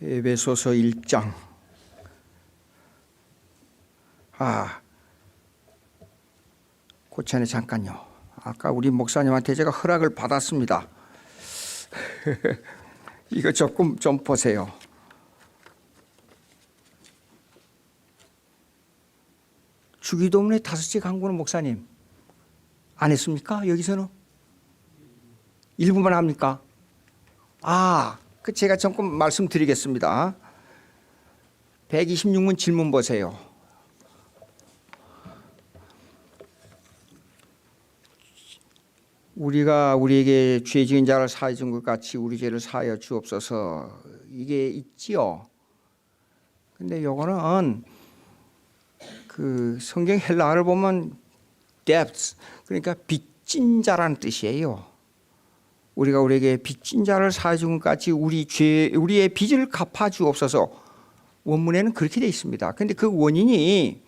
에베소서 1장. 그 전에 잠깐요. 아까 우리 목사님한테 제가 허락을 받았습니다. 이거 조금 좀 보세요. 주기도문의 5째 강구는 목사님 안 했습니까? 여기서는? 일부만 합니까? 그 제가 조금 말씀드리겠습니다. 126문 질문 보세요. 우리가 우리에게 죄 지은 자를 사하여 준 것 같이 우리 죄를 사하여 주옵소서. 이게 있지요. 근데 요거는 그 성경 헬라어를 보면 debts, 그러니까 빚진 자라는 뜻이에요. 우리가 우리에게 빚진 자를 사하여 준 것 같이 우리의 빚을 갚아 주옵소서. 원문에는 그렇게 되어 있습니다. 그런데 그 원인이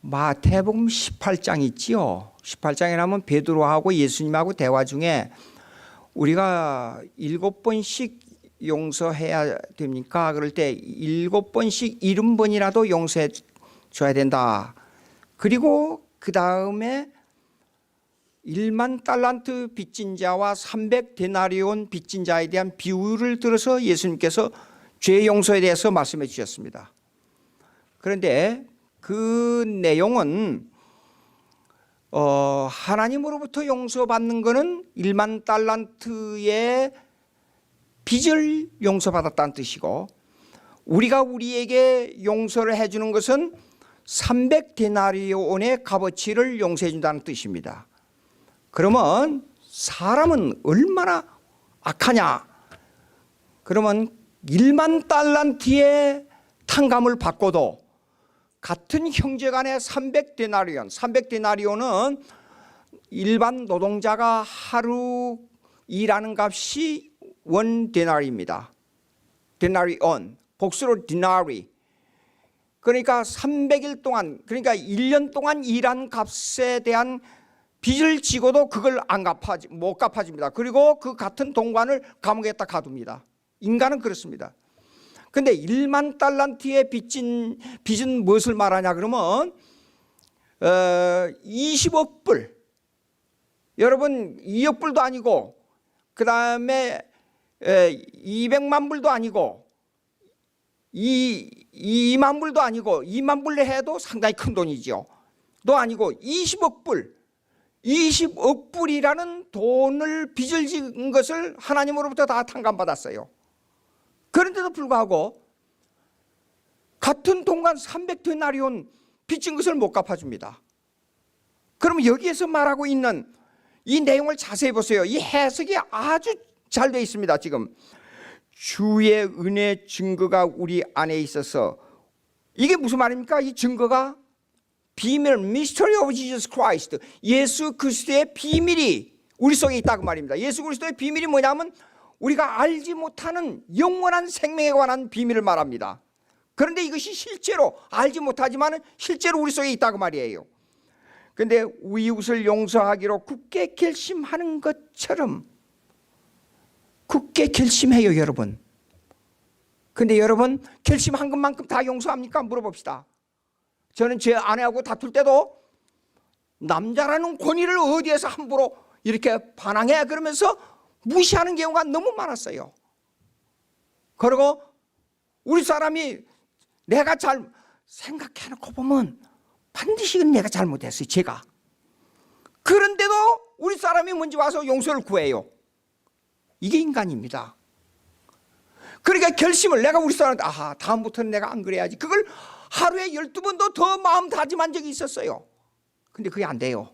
마태복음 18장 있지요. 18장에 나면 베드로하고 예수님하고 대화 중에 우리가 7번씩 용서해야 됩니까? 그럴 때 7번씩 70번이라도 용서해 줘야 된다. 그리고 그 다음에 1만 달란트 빚진 자와 300데나리온 빚진 자에 대한 비율을 들어서 예수님께서 죄 용서에 대해서 말씀해 주셨습니다. 그런데 그 내용은 하나님으로부터 용서받는 것은 1만 달란트의 빚을 용서받았다는 뜻이고, 우리가 우리에게 용서를 해주는 것은 300데나리온의 값어치를 용서해 준다는 뜻입니다. 그러면 사람은 얼마나 악하냐? 그러면 1만 달란트의 탕감을 받고도 같은 형제간의 300데나리온은 일반 노동자가 하루 일하는 값이 1데나리입니다. 데나리온, 복수로 디나리. 그러니까 300일 동안, 그러니까 1년 동안 일한 값에 대한 빚을 지고도 그걸 못 갚아줍니다. 그리고 그 같은 동관을 감옥에 딱 가둡니다. 인간은 그렇습니다. 근데 1만 달란트의 빚은 무엇을 말하냐 그러면 20억 불. 여러분 2억 불도 아니고, 그 다음에 200만 불도 아니고, 2만 불도 아니고, 2만 불 해도 상당히 큰 돈이죠. 도 아니고 20억 불. 20억 불이라는 돈을 빚을 지은 것을 하나님으로부터 다 탕감받았어요. 그런데도 불구하고 같은 동간 300데나리온 빚진 것을 못 갚아줍니다. 그러면 여기에서 말하고 있는 이 내용을 자세히 보세요. 이 해석이 아주 잘 되어 있습니다. 지금 주의 은혜 증거가 우리 안에 있어서, 이게 무슨 말입니까? 이 증거가 비밀, Mystery of Jesus Christ, 예수 그리스도의 비밀이 우리 속에 있다고 말입니다. 예수 그리스도의 비밀이 뭐냐면 우리가 알지 못하는 영원한 생명에 관한 비밀을 말합니다. 그런데 이것이 실제로 알지 못하지만 실제로 우리 속에 있다고 말이에요. 그런데 이웃을 용서하기로 굳게 결심하는 것처럼 굳게 결심해요, 여러분. 그런데 여러분 결심한 것만큼 다 용서합니까? 물어봅시다. 저는 제 아내하고 다툴 때도 남자라는 권위를 어디에서 함부로 이렇게 반항해 그러면서 무시하는 경우가 너무 많았어요. 그리고 우리 사람이 내가 잘 생각해놓고 보면 반드시 내가 잘못했어요, 제가. 그런데도 우리 사람이 먼저 와서 용서를 구해요. 이게 인간입니다. 그러니까 결심을, 내가 우리 사람한테 다음부터는 내가 안 그래야지, 그걸 하루에 12번도 더 마음 다짐한 적이 있었어요. 근데 그게 안 돼요.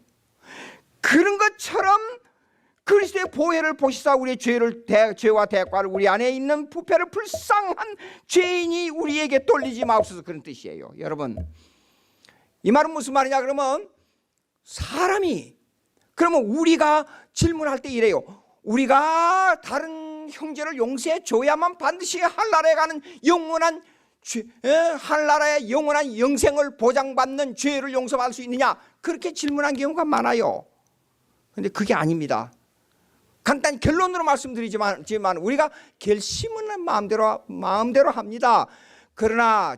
그런 것처럼 그리스도의 보혈을 보시사 우리의 죄와 대가를, 우리 안에 있는 부패를 불쌍한 죄인이 우리에게 돌리지 마옵소서, 그런 뜻이에요. 여러분, 이 말은 무슨 말이냐 그러면, 사람이, 그러면 우리가 질문할 때 이래요. 우리가 다른 형제를 용서해 줘야만 반드시 한나라에 가는 영원한 한나라의 영원한 영생을 보장받는 죄를 용서받을 수 있느냐, 그렇게 질문한 경우가 많아요. 그런데 그게 아닙니다. 간단히 결론으로 말씀드리지만 우리가 결심은 마음대로 합니다. 그러나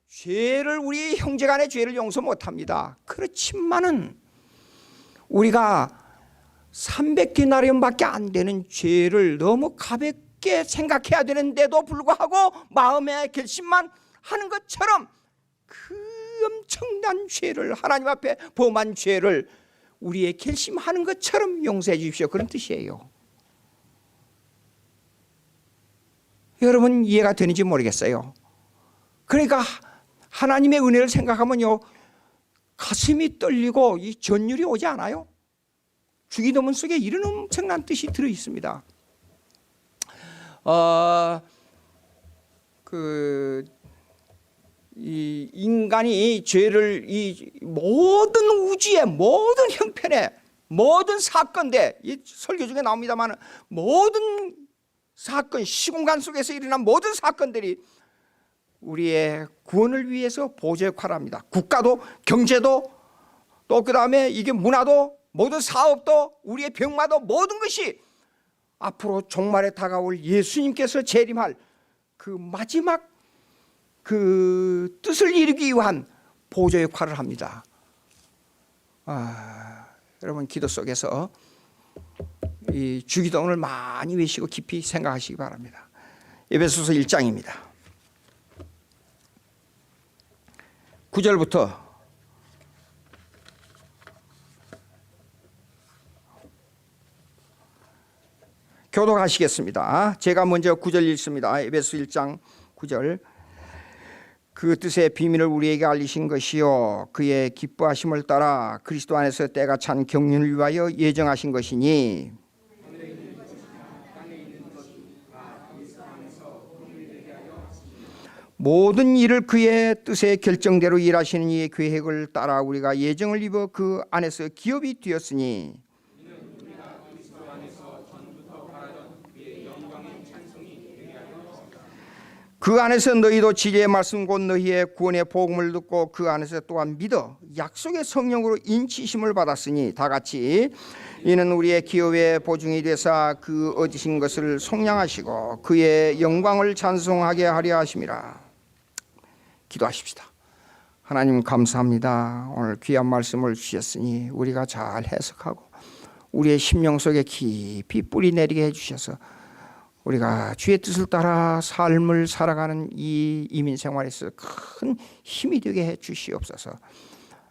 죄를, 우리 형제간의 죄를 용서 못합니다. 그렇지만은 우리가 300디나리온밖에 안 되는 죄를 너무 가볍게 생각해야 되는데도 불구하고 마음의 결심만 하는 것처럼 그 엄청난 죄를, 하나님 앞에 범한 죄를 우리의 결심하는 것처럼 용서해 주십시오, 그런 뜻이에요. 여러분 이해가 되는지 모르겠어요. 그러니까 하나님의 은혜를 생각하면요, 가슴이 떨리고 이 전율이 오지 않아요? 주기도문 속에 이런 엄청난 뜻이 들어 있습니다. 이 인간이 죄를, 이 모든 우주의 모든 형편에, 모든 사건대, 이 설교 중에 나옵니다만 모든 사건, 시공간 속에서 일어난 모든 사건들이 우리의 구원을 위해서 보좌 역할을 합니다. 국가도, 경제도, 또 그 다음에 이게 문화도, 모든 사업도, 우리의 병마도, 모든 것이 앞으로 종말에 다가올 예수님께서 재림할 그 마지막 그 뜻을 이루기 위한 보좌 역할을 합니다. 여러분 기도 속에서 이 주기도문을 많이 외시고 깊이 생각하시기 바랍니다. 에베소서 1장입니다. 9절부터 교독하시겠습니다. 제가 먼저 9절 읽습니다. 에베소 1장 9절. 그 뜻의 비밀을 우리에게 알리신 것이요 그의 기뻐하심을 따라 그리스도 안에서 때가 찬 경륜을 위하여 예정하신 것이니, 모든 일을 그의 뜻의 결정대로 일하시는 이의 계획을 따라 우리가 예정을 입어 그 안에서 기업이 되었으니, 그 안에서 너희도 지혜의 말씀 곧 너희의 구원의 복음을 듣고 그 안에서 또한 믿어 약속의 성령으로 인치심을 받았으니, 다 같이 이는 우리의 기업의 보증이 되사 그 얻으신 것을 속량하시고 그의 영광을 찬송하게 하려 하심이라. 기도하십시다. 하나님 감사합니다. 오늘 귀한 말씀을 주셨으니 우리가 잘 해석하고 우리의 심령 속에 깊이 뿌리 내리게 해주셔서 우리가 주의 뜻을 따라 삶을 살아가는 이 이민 생활에서 큰 힘이 되게 해 주시옵소서.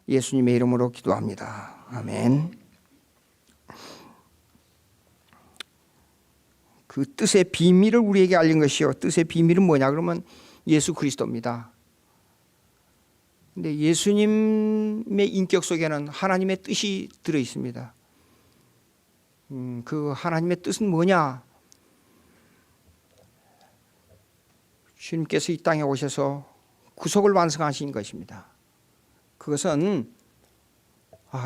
예수님의 이름으로 기도합니다. 아멘. 그 뜻의 비밀을 우리에게 알린 것이요, 뜻의 비밀은 뭐냐 그러면 예수 그리스도입니다. 근데 예수님의 인격 속에는 하나님의 뜻이 들어 있습니다. 그 하나님의 뜻은 뭐냐? 주님께서 이 땅에 오셔서 구속을 완성하신 것입니다. 그것은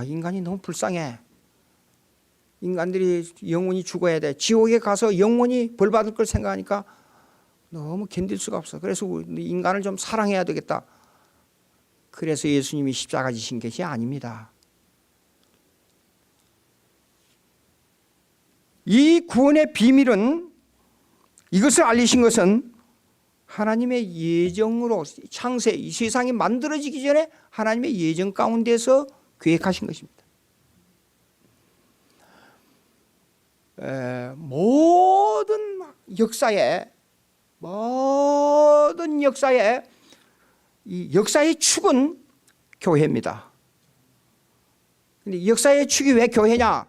인간이 너무 불쌍해. 인간들이 영원히 죽어야 돼. 지옥에 가서 영원히 벌 받을 걸 생각하니까 너무 견딜 수가 없어. 그래서 인간을 좀 사랑해야 되겠다. 그래서 예수님이 십자가 지신 것이 아닙니다. 이 구원의 비밀은, 이것을 알리신 것은 하나님의 예정으로, 창세, 이 세상이 만들어지기 전에 하나님의 예정 가운데서 계획하신 것입니다. 모든 역사에 이 역사의 축은 교회입니다. 근데 역사의 축이 왜 교회냐?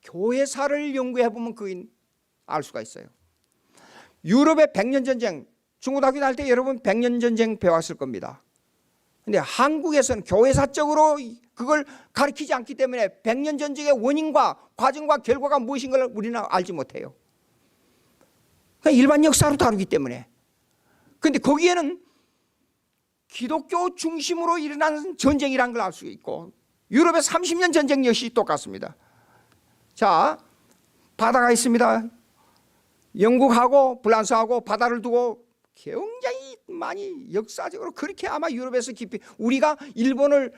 교회사를 연구해 보면 알 수가 있어요. 유럽의 100년 전쟁, 중고등학교 다닐 때 여러분 100년 전쟁 배웠을 겁니다. 근데 한국에서는 교회사적으로 그걸 가르치지 않기 때문에 100년 전쟁의 원인과 과정과 결과가 무엇인가를 우리는 알지 못해요. 그러니까 일반 역사로 다루기 때문에. 그런데 거기에는 기독교 중심으로 일어난 전쟁이라는 걸 알 수 있고, 유럽의 30년 전쟁 역시 똑같습니다. 자, 바다가 있습니다. 영국하고 프랑스하고 바다를 두고 굉장히 많이 역사적으로 그렇게 아마 유럽에서 깊이, 우리가 일본을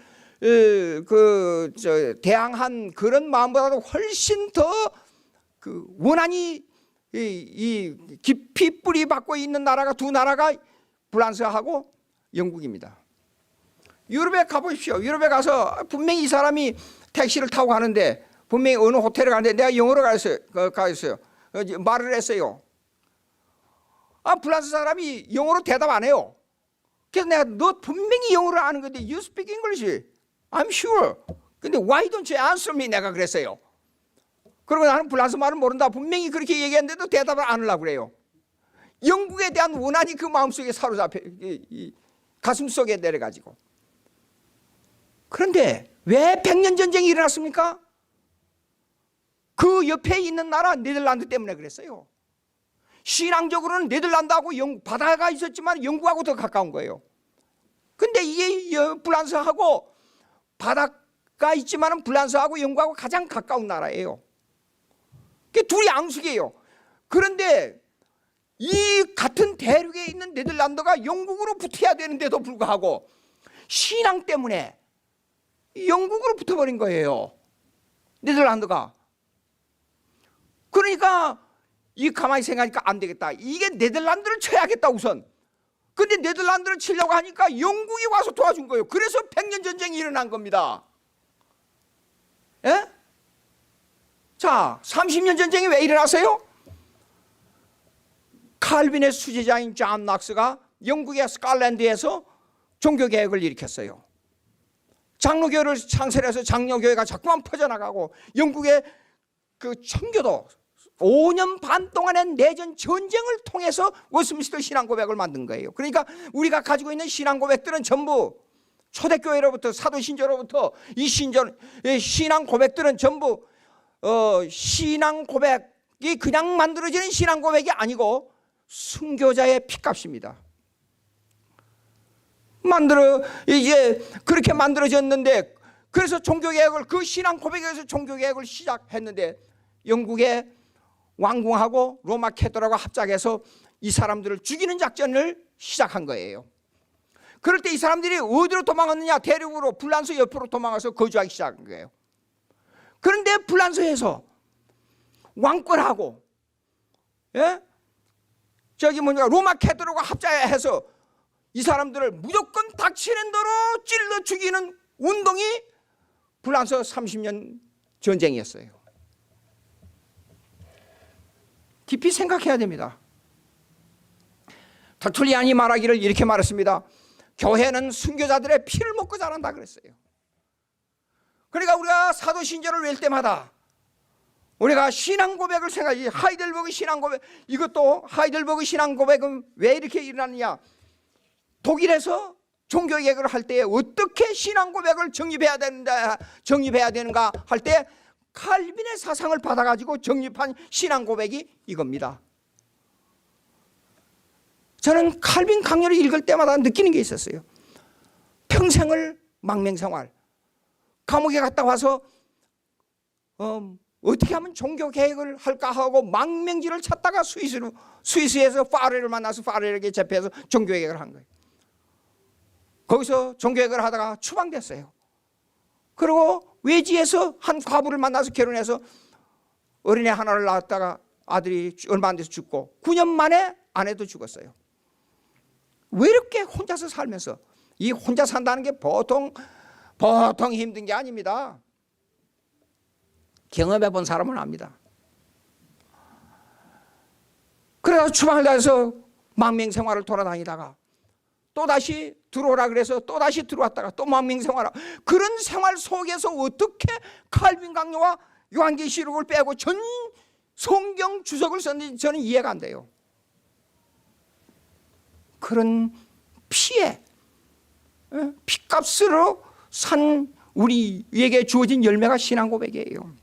대항한 그런 마음보다도 훨씬 더 그 원한이 깊이 뿌리 박고 있는 나라가 두 나라가 프랑스하고 영국입니다. 유럽에 가보십시오. 유럽에 가서 분명히 이 사람이 택시를 타고 가는데 분명히 어느 호텔에 가는데 내가 영어로 가있어요. 말을 했어요. 프랑스 사람이 영어로 대답 안 해요. 그래서 내가 너 분명히 영어를 아는 건데 You speak English. I'm sure. 근데 why don't you answer me? 내가 그랬어요. 그리고 나는 프랑스 말을 모른다. 분명히 그렇게 얘기했는데도 대답을 안 하려고 그래요. 영국에 대한 원한이 그 마음속에 사로잡혀 가슴 속에 내려가지고. 그런데 왜 100년 전쟁이 일어났습니까? 그 옆에 있는 나라 네덜란드 때문에 그랬어요. 신앙적으로는 네덜란드하고 바다가 있었지만 영국하고 더 가까운 거예요. 근데 이게 프랑스하고 바다가 있지만 프랑스하고 영국하고 가장 가까운 나라예요. 둘이 앙숙이에요. 그런데 이 같은 대륙에 있는 네덜란드가 영국으로 붙어야 되는데도 불구하고 신앙 때문에 영국으로 붙어버린 거예요. 네덜란드가. 그러니까 이 가만히 생각하니까 안 되겠다. 이게 네덜란드를 쳐야겠다 우선. 근데 네덜란드를 치려고 하니까 영국이 와서 도와준 거예요. 그래서 100년 전쟁이 일어난 겁니다. 예? 자, 30년 전쟁이 왜 일어났어요? 칼빈의 수제자인 존 낙스가 영국의 스칼랜드에서 종교개혁을 일으켰어요. 장로교를 창설해서 장로교회가 자꾸만 퍼져나가고 영국의 그 청교도 5년 반 동안의 내전 전쟁을 통해서 웨스민스터 신앙고백을 만든 거예요. 그러니까 우리가 가지고 있는 신앙고백들은 전부 초대교회로부터 사도신조로부터 이 신앙고백들은 전부 신앙고백이 그냥 만들어지는 신앙고백이 아니고 순교자의 피값입니다. 이제 그렇게 만들어졌는데, 그래서 종교개혁을, 그 신앙고백에서 종교개혁을 시작했는데 영국의 왕궁하고 로마 캐토라고 합작해서 이 사람들을 죽이는 작전을 시작한 거예요. 그럴 때 이 사람들이 어디로 도망갔느냐? 대륙으로, 불란서 옆으로 도망가서 거주하기 시작한 거예요. 그런데 불란서에서 왕권하고 로마 캐토라고 합작해서 이 사람들을 무조건 닥치는 대로 찔러 죽이는 운동이 불란서 30년 전쟁이었어요. 깊이 생각해야 됩니다. 터툴리안이 말하기를 이렇게 말했습니다. 교회는 순교자들의 피를 먹고 자란다 그랬어요. 그러니까 우리가 사도신조를 외울 때마다 우리가 신앙고백을 생각하지. 하이델버그 신앙고백, 이것도 하이델버그 신앙고백은 왜 이렇게 일어났느냐? 독일에서 종교개혁을 할 때 어떻게 신앙고백을 정립해야 되는가 할 때 칼빈의 사상을 받아가지고 정립한 신앙고백이 이겁니다. 저는 칼빈 강요를 읽을 때마다 느끼는 게 있었어요. 평생을 망명생활, 감옥에 갔다 와서 어떻게 하면 종교개혁을 할까 하고 망명지를 찾다가 스위스에서 파레를 만나서 파레에게 접해서 종교개혁을 한 거예요. 거기서 종교개혁을 하다가 추방됐어요. 그리고 외지에서 한 과부를 만나서 결혼해서 어린애 하나를 낳았다가 아들이 얼마 안 돼서 죽고 9년 만에 아내도 죽었어요. 왜 이렇게 혼자서 살면서, 이 혼자 산다는 게 보통 힘든 게 아닙니다. 경험해 본 사람은 압니다. 그래서 추방을 당해서 망명생활을 돌아다니다가 또다시 들어오라 그래서 또다시 들어왔다가 또 망명생활, 그런 생활 속에서 어떻게 칼빈 강요와 요한계시록을 빼고 전 성경 주석을 썼는지 저는 이해가 안 돼요. 그런 피값으로 산 우리에게 주어진 열매가 신앙고백이에요.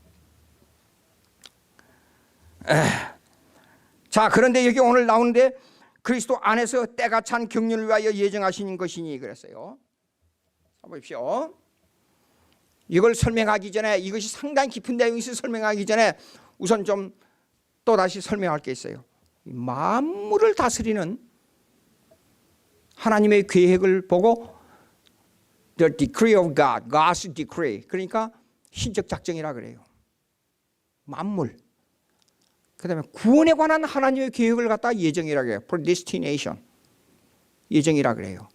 자, 그런데 여기 오늘 나오는데 그리스도 안에서 때가 찬 경륜을 위하여 예정하신 것이니 그랬어요. 보십시오. 이걸 설명하기 전에, 이것이 상당히 깊은 내용이서 설명하기 전에 우선 좀 또다시 설명할 게 있어요. 만물을 다스리는 하나님의 계획을 보고 The decree of God, God's decree, 그러니까 신적 작정이라 그래요. 만물, 그다음에 구원에 관한 하나님의 계획을 갖다 예정이라고 해요. predestination. 예정이라 그래요.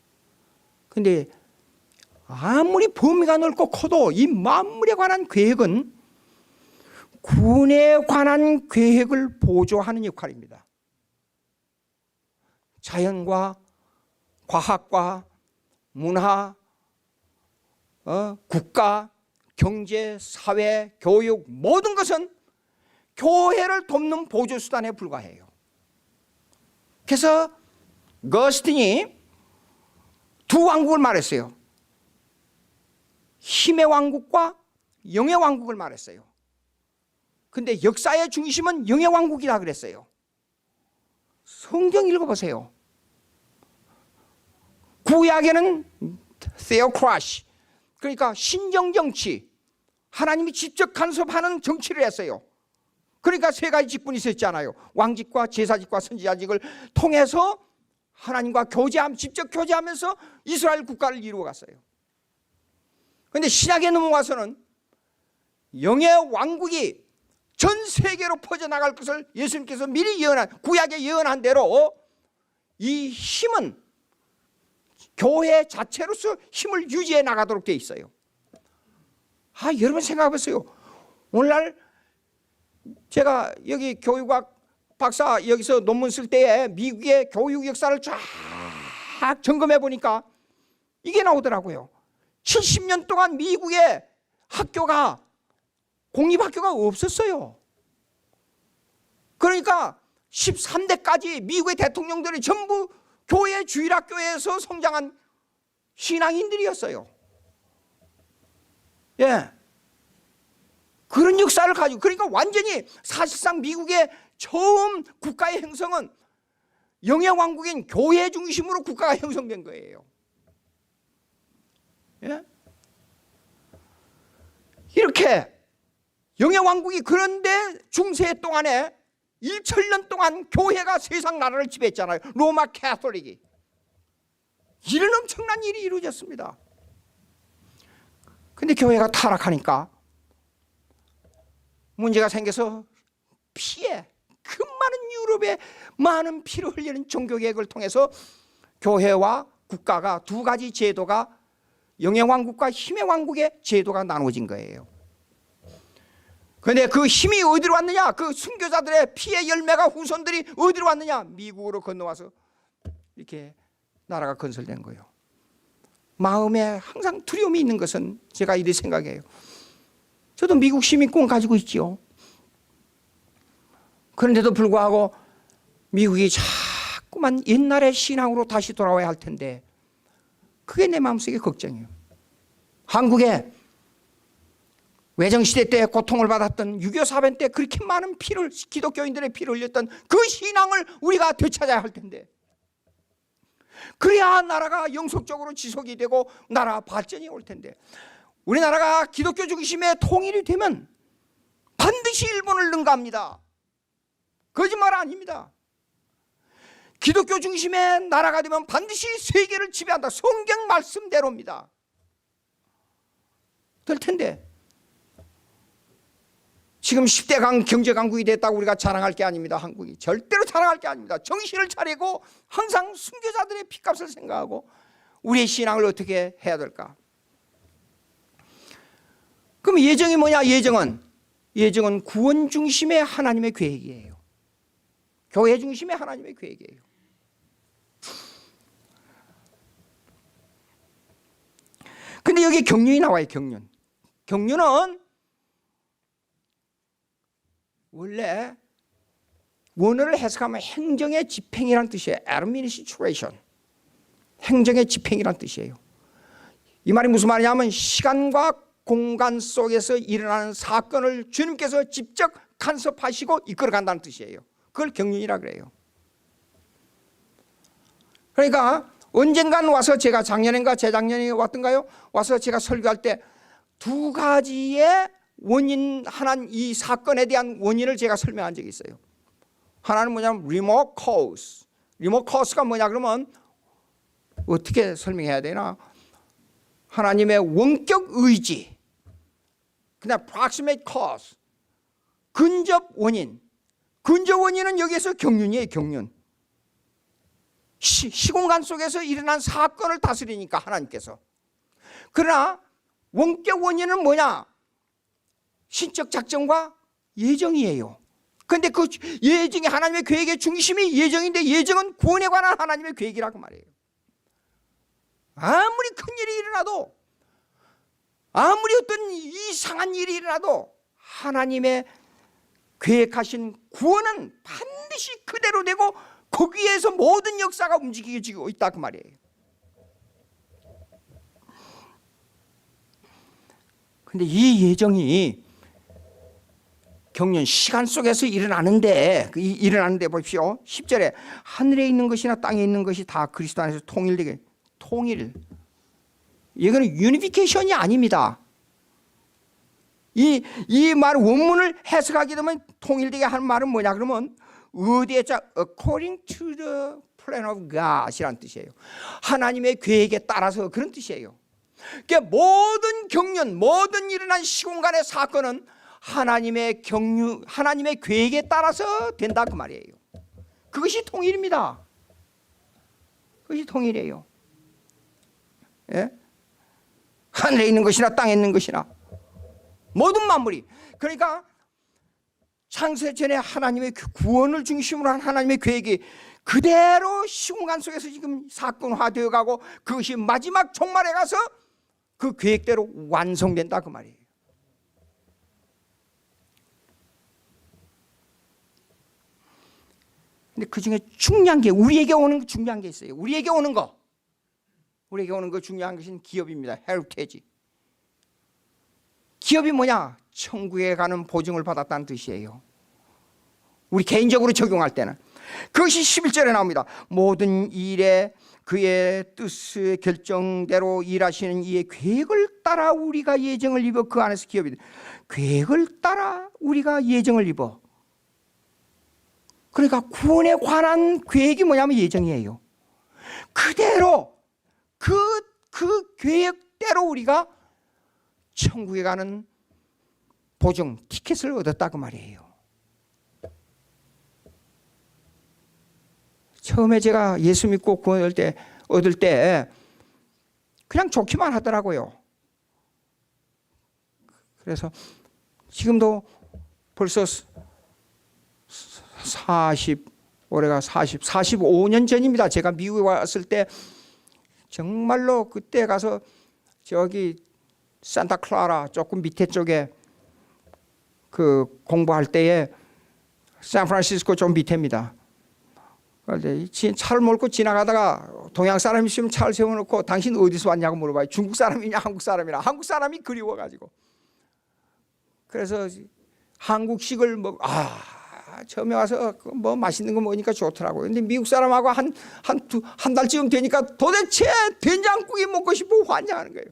근데 아무리 범위가 넓고 커도 이 만물에 관한 계획은 구원에 관한 계획을 보조하는 역할입니다. 자연과 과학과 문화, 국가, 경제, 사회, 교육 모든 것은 교회를 돕는 보조수단에 불과해요. 그래서 거스틴이 두 왕국을 말했어요. 힘의 왕국과 영의 왕국을 말했어요. 근데 역사의 중심은 영의 왕국이라 그랬어요. 성경 읽어보세요. 구약에는 theocracy, 그러니까 신정정치, 하나님이 직접 간섭하는 정치를 했어요. 그러니까 세 가지 직분이 있었잖아요. 왕직과 제사직과 선지자직을 통해서 하나님과 직접 교제하면서 이스라엘 국가를 이루어갔어요. 그런데 신약에 넘어와서는 영의 왕국이 전 세계로 퍼져나갈 것을 예수님께서 미리 구약에 예언한 대로 이 힘은 교회 자체로서 힘을 유지해 나가도록 되어 있어요. 여러분 생각해 보세요. 오늘날 제가 여기 교육학 박사 여기서 논문 쓸 때에 미국의 교육 역사를 쫙 점검해 보니까 이게 나오더라고요. 70년 동안 미국의 학교가 공립학교가 없었어요. 그러니까 13대까지 미국의 대통령들이 전부 교회 주일학교에서 성장한 신앙인들이었어요. 예. 그런 역사를 가지고, 그러니까 완전히 사실상 미국의 처음 국가의 형성은 영의 왕국인 교회 중심으로 국가가 형성된 거예요. 예? 이렇게 영의 왕국이, 그런데 중세 동안에 1천년 동안 교회가 세상 나라를 지배했잖아요. 로마 캐톨릭이. 이런 엄청난 일이 이루어졌습니다. 근데 교회가 타락하니까 문제가 생겨서 그 많은 유럽의 많은 피를 흘리는 종교개혁을 통해서 교회와 국가가 두 가지 제도가, 영의 왕국과 힘의 왕국의 제도가 나눠진 거예요. 그런데 그 힘이 어디로 왔느냐? 그 순교자들의 피의 열매가, 후손들이 어디로 왔느냐? 미국으로 건너와서 이렇게 나라가 건설된 거예요. 마음에 항상 두려움이 있는 것은 제가 이렇게 생각해요. 저도 미국 시민권 가지고 있지요. 그런데도 불구하고 미국이 자꾸만 옛날의 신앙으로 다시 돌아와야 할 텐데 그게 내 마음속에 걱정이에요. 한국에 외정시대 때 고통을 받았던 6.25 사변 때 그렇게 많은 피를, 기독교인들의 피를 흘렸던 그 신앙을 우리가 되찾아야 할 텐데, 그래야 나라가 영속적으로 지속이 되고 나라 발전이 올 텐데, 우리나라가 기독교 중심의 통일이 되면 반드시 일본을 능가합니다. 거짓말 아닙니다. 기독교 중심의 나라가 되면 반드시 세계를 지배한다. 성경 말씀대로입니다. 될 텐데 지금 10대 경제 강국이 됐다고 우리가 자랑할 게 아닙니다. 한국이 절대로 자랑할 게 아닙니다. 정신을 차리고 항상 순교자들의 피값을 생각하고 우리의 신앙을 어떻게 해야 될까? 그럼 예정이 뭐냐? 예정은 구원 중심의 하나님의 계획이에요. 교회 중심의 하나님의 계획이에요. 근데 여기 경륜이 나와요. 경륜은 원래 원어를 해석하면 행정의 집행이라는 뜻이에요. administration. 행정의 집행이라는 뜻이에요. 이 말이 무슨 말이냐면 시간과 공간 속에서 일어나는 사건을 주님께서 직접 간섭하시고 이끌어간다는 뜻이에요. 그걸 경륜이라 그래요. 그러니까 언젠간 와서 제가 작년인가 재작년에 왔던가요? 와서 제가 설교할 때 두 가지의 원인, 하나는 이 사건에 대한 원인을 제가 설명한 적이 있어요. 하나는 뭐냐면 remote cause. remote cause가 뭐냐 그러면 어떻게 설명해야 되나? 하나님의 원격 의지. 그다음 proximate cause. 근접 원인. 근저 원인은 여기에서 경륜이에요. 경륜. 시공간 속에서 일어난 사건을 다스리니까 하나님께서. 그러나 원격 원인은 뭐냐? 신적 작정과 예정이에요. 그런데 그 예정이 하나님의 계획의 중심이 예정인데 예정은 구원에 관한 하나님의 계획이라고 말해요. 아무리 큰 일이 일어나도, 아무리 어떤 이상한 일이 일어나도 하나님의 계획하신 구원은 반드시 그대로 되고 거기에서 모든 역사가 움직이고 있다 그 말이에요. 근데 이 예정이 경륜 시간 속에서 일어나는데 보십시오. 10절에 하늘에 있는 것이나 땅에 있는 것이 다 그리스도 안에서 통일되게. 통일. 이거는 유니피케이션이 아닙니다. 이 말 원문을 해석하게 되면 통일되게 하는 말은 뭐냐 그러면 어디에 according to the plan of God이라는 뜻이에요. 하나님의 계획에 따라서 그런 뜻이에요. 그러니까 모든 경륜, 모든 일어난 시공간의 사건은 하나님의 계획에 따라서 된다 그 말이에요. 그것이 통일입니다. 그것이 통일이에요. 예? 하늘에 있는 것이나 땅에 있는 것이나 모든 만물이. 그러니까 창세 전에 하나님의 구원을 중심으로 한 하나님의 계획이 그대로 시공간 속에서 지금 사건화되어 가고 그것이 마지막 종말에 가서 그 계획대로 완성된다 그 말이에요. 근데 그 중에 중요한 게 우리에게 오는 중요한 게 있어요. 우리에게 오는 거 중요한 것은 기업입니다. 헤리테이지. 기업이 뭐냐? 천국에 가는 보증을 받았다는 뜻이에요. 우리 개인적으로 적용할 때는 그것이 11절에 나옵니다. 모든 일에 그의 뜻의 결정대로 일하시는 이의 계획을 따라 우리가 예정을 입어 그 안에서 기업이 계획을 따라 우리가 예정을 입어. 그러니까 구원에 관한 계획이 뭐냐면 예정이에요. 그대로 그 계획대로 우리가 천국에 가는 보증 티켓을 얻었다고 말이에요. 처음에 제가 예수 믿고 구원을 얻을 때 그냥 좋기만 하더라고요. 그래서 지금도 벌써 올해가 45년 전입니다. 제가 미국에 왔을 때 정말로 그때 가서 저기 산타클라라 조금 밑에 쪽에 그 공부할 때에 샌프란시스코 좀 밑에입니다. 그런데 차를 몰고 지나가다가 동양 사람이 있으면 차를 세워놓고 당신 어디서 왔냐고 물어봐요. 중국 사람이냐 한국 사람이냐. 한국 사람이 그리워가지고. 그래서 한국식을 처음에 와서 뭐 맛있는 거 먹으니까 좋더라고요. 근데 미국 사람하고 한 달쯤 되니까 도대체 된장국이 먹고 싶고 환장하는 거예요.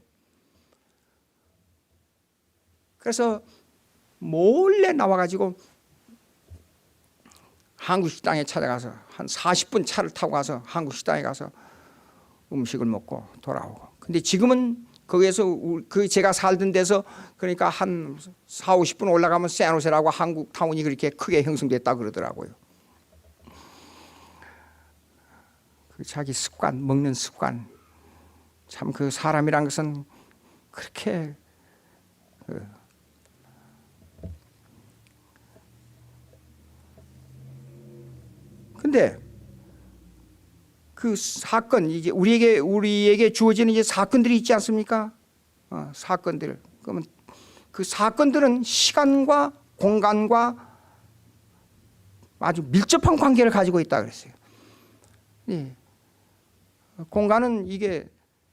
그래서 몰래 나와가지고 한국 식당에 찾아가서 한 40분 차를 타고 가서 한국 식당에 가서 음식을 먹고 돌아오고. 근데 지금은 거기에서 제가 살던 데서 그러니까 한 4, 50분 올라가면 샌호세라고 한국 타운이 그렇게 크게 형성됐다 그러더라고요. 그 자기 습관, 먹는 습관. 참 그 사람이란 것은 그렇게 근데 그 사건, 이제 우리에게 주어지는 이제 사건들이 있지 않습니까? 사건들. 그러면 그 사건들은 시간과 공간과 아주 밀접한 관계를 가지고 있다 그랬어요. 예. 공간은 이게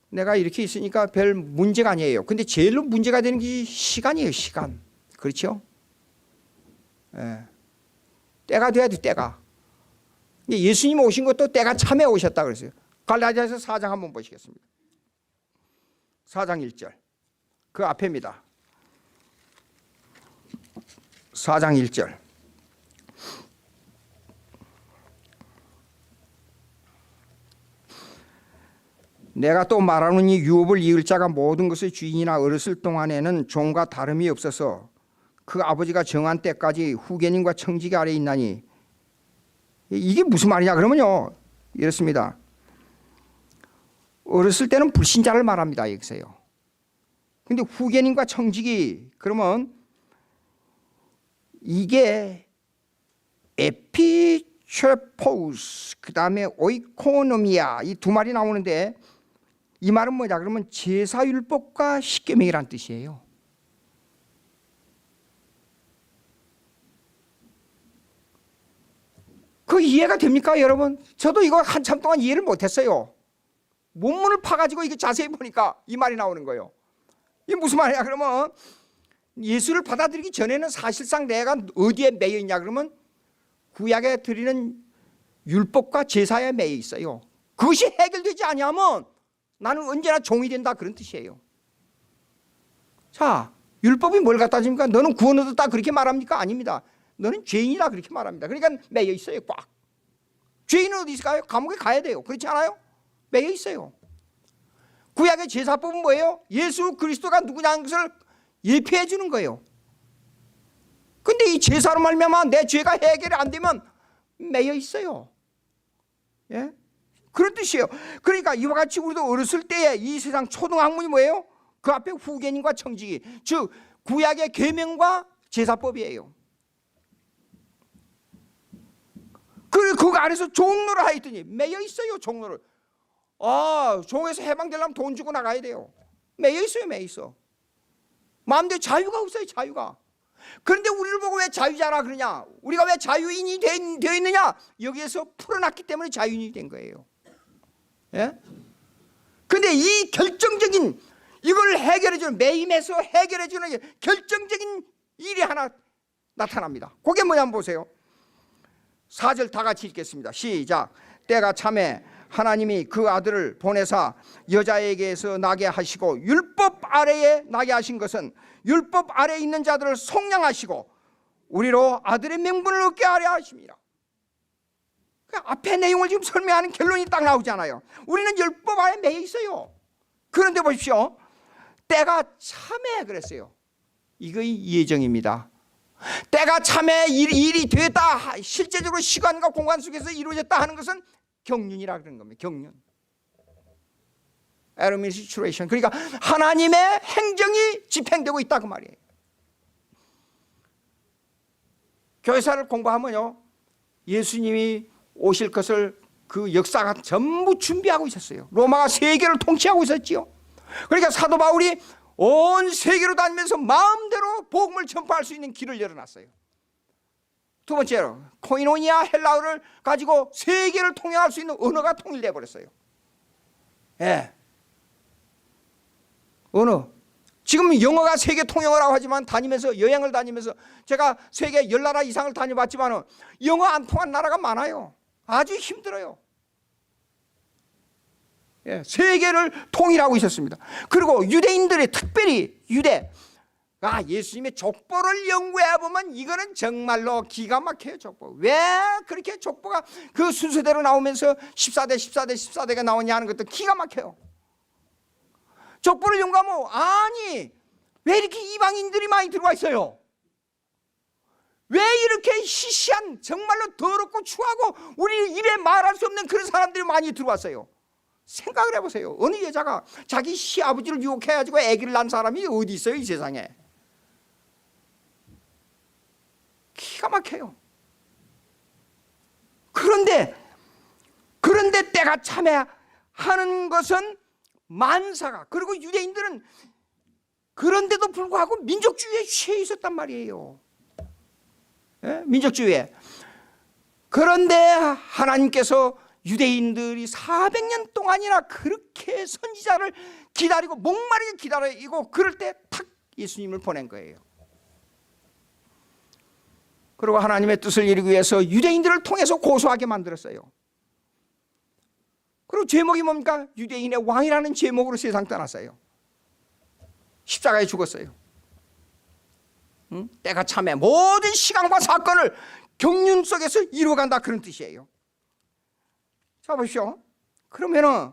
내가 이렇게 있으니까 별 문제가 아니에요. 근데 제일 문제가 되는 게 시간이에요. 시간. 그렇죠? 예. 때가 돼야 돼. 때가. 예수님 오신 것도 때가 참에 오셨다 그랬어요. 갈라디아서 4장 한번 보시겠습니다. 4장 1절. 그 앞에입니다. 4장 1절. 내가 또 말하노니 유업을 이을 자가 모든 것의 주인이나 어렸을 동안에는 종과 다름이 없어서 그 아버지가 정한 때까지 후계님과 청지기 아래에 있나니 이게 무슨 말이냐 그러면요, 이렇습니다. 어렸을 때는 불신자를 말합니다, 여기서요. 근데 후계님과 청지기, 그러면 이게 에피체포우스, 그 다음에 오이코노미아, 이 두 말이 나오는데, 이 말은 뭐냐 그러면 제사율법과 십계명이란 뜻이에요. 그 이해가 됩니까, 여러분? 저도 이거 한참 동안 이해를 못했어요. 본문을 파가지고 이게 자세히 보니까 이 말이 나오는 거예요. 이게 무슨 말이야 그러면, 예수를 받아들이기 전에는 사실상 내가 어디에 매여 있냐 그러면 구약에 드리는 율법과 제사에 매여 있어요. 그것이 해결되지 않으면 나는 언제나 종이 된다, 그런 뜻이에요. 자, 율법이 뭘 갖다 줍니까? 너는 구원 얻었다 그렇게 말합니까? 아닙니다. 너는 죄인이다 그렇게 말합니다. 그러니까 매여 있어요, 꽉. 죄인은 어디 있을까요? 감옥에 가야 돼요. 그렇지 않아요? 매여 있어요. 구약의 제사법은 뭐예요? 예수 그리스도가 누구냐는 것을 예표해 주는 거예요. 근데 이 제사로 말미암아 내 죄가 해결이 안 되면 매여 있어요. 예? 그런 뜻이에요. 그러니까 이와 같이 우리도 어렸을 때에 이 세상 초등학문이 뭐예요? 그 앞에 후계님과 청지기, 즉 구약의 계명과 제사법이에요. 그 안에서 종로를 하였더니 매여 있어요, 종로를. 종에서 해방되려면 돈 주고 나가야 돼요. 매여 있어요, 매여 있어. 마음대로 자유가 없어요, 자유가. 그런데 우리를 보고 왜 자유자라 그러냐? 우리가 왜 자유인이 되어 있느냐? 여기에서 풀어놨기 때문에 자유인이 된 거예요. 예? 근데 이 결정적인, 이걸 해결해주는, 매임에서 해결해주는 결정적인 일이 하나 나타납니다. 그게 뭐냐 한번 보세요. 4절 다 같이 읽겠습니다. 시작. 때가 참에 하나님이 그 아들을 보내사 여자에게서 나게 하시고 율법 아래에 나게 하신 것은 율법 아래에 있는 자들을 속량하시고 우리로 아들의 명분을 얻게 하려 하십니다. 그 앞에 내용을 지금 설명하는 결론이 딱 나오잖아요. 우리는 율법 아래에 매여 있어요. 그런데 보십시오. 때가 참에 그랬어요. 이거의 예정입니다. 때가 참에 일이 됐다, 실제적으로 시간과 공간 속에서 이루어졌다 하는 것은 경륜이라 그런 겁니다. 경륜. administration. 그러니까 하나님의 행정이 집행되고 있다 그 말이에요. 교회사를 공부하면요, 예수님이 오실 것을 그 역사가 전부 준비하고 있었어요. 로마가 세계를 통치하고 있었지요. 그러니까 사도 바울이 온 세계로 다니면서 마음대로 복음을 전파할 수 있는 길을 열어놨어요. 두 번째로 코이노니아 헬라어를 가지고 세계를 통역할 수 있는 언어가 통일돼 버렸어요. 예. 언어. 지금 영어가 세계 통역이라고 하지만 다니면서, 여행을 다니면서 제가 세계 10나라 이상을 다녀봤지만 영어 안 통한 나라가 많아요. 아주 힘들어요. 예, 세계를 통일하고 있었습니다. 그리고 유대인들이, 특별히 예수님의 족보를 연구해 보면 이거는 정말로 기가 막혀요. 족보. 왜 그렇게 족보가 그 순서대로 나오면서 14대 14대 14대가 나오냐 하는 것도 기가 막혀요. 족보를 연구하면 아니 왜 이렇게 이방인들이 많이 들어와 있어요? 왜 이렇게 시시한, 정말로 더럽고 추하고 우리 입에 말할 수 없는 그런 사람들이 많이 들어왔어요? 생각을 해보세요. 어느 여자가 자기 시아버지를 유혹해가지고 아기를 낳은 사람이 어디 있어요, 이 세상에? 기가 막혀요. 그런데 때가 참에 하는 것은 만사가, 그리고 유대인들은 그런데도 불구하고 민족주의에 취해 있었단 말이에요. 예? 민족주의에. 그런데 하나님께서 유대인들이 400년 동안이나 그렇게 선지자를 기다리고 목마르게 기다리고 그럴 때 탁 예수님을 보낸 거예요. 그리고 하나님의 뜻을 이루기 위해서 유대인들을 통해서 고소하게 만들었어요. 그리고 제목이 뭡니까? 유대인의 왕이라는 제목으로 세상 떠났어요. 십자가에 죽었어요. 때가 참에 모든 시간과 사건을 경륜 속에서 이루어간다, 그런 뜻이에요. 자, 보십시오. 그러면은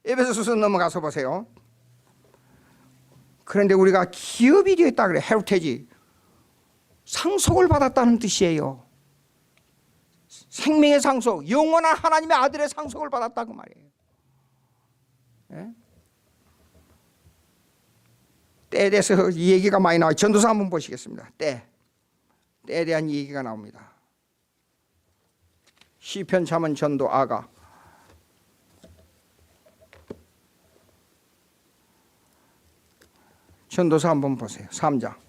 에베소서 넘어가서 보세요. 그런데 우리가 기업이 되었다 그래. 헤리테지, 상속을 받았다는 뜻이에요. 생명의 상속, 영원한 하나님의 아들의 상속을 받았다고 말이에요. 예? 때에 대해서 이 얘기가 많이 나와요. 전도서 한번 보시겠습니다. 때에 대한 얘기가 나옵니다. 시편, 잠언, 전도, 아가. 전도서 한번 보세요. 3장.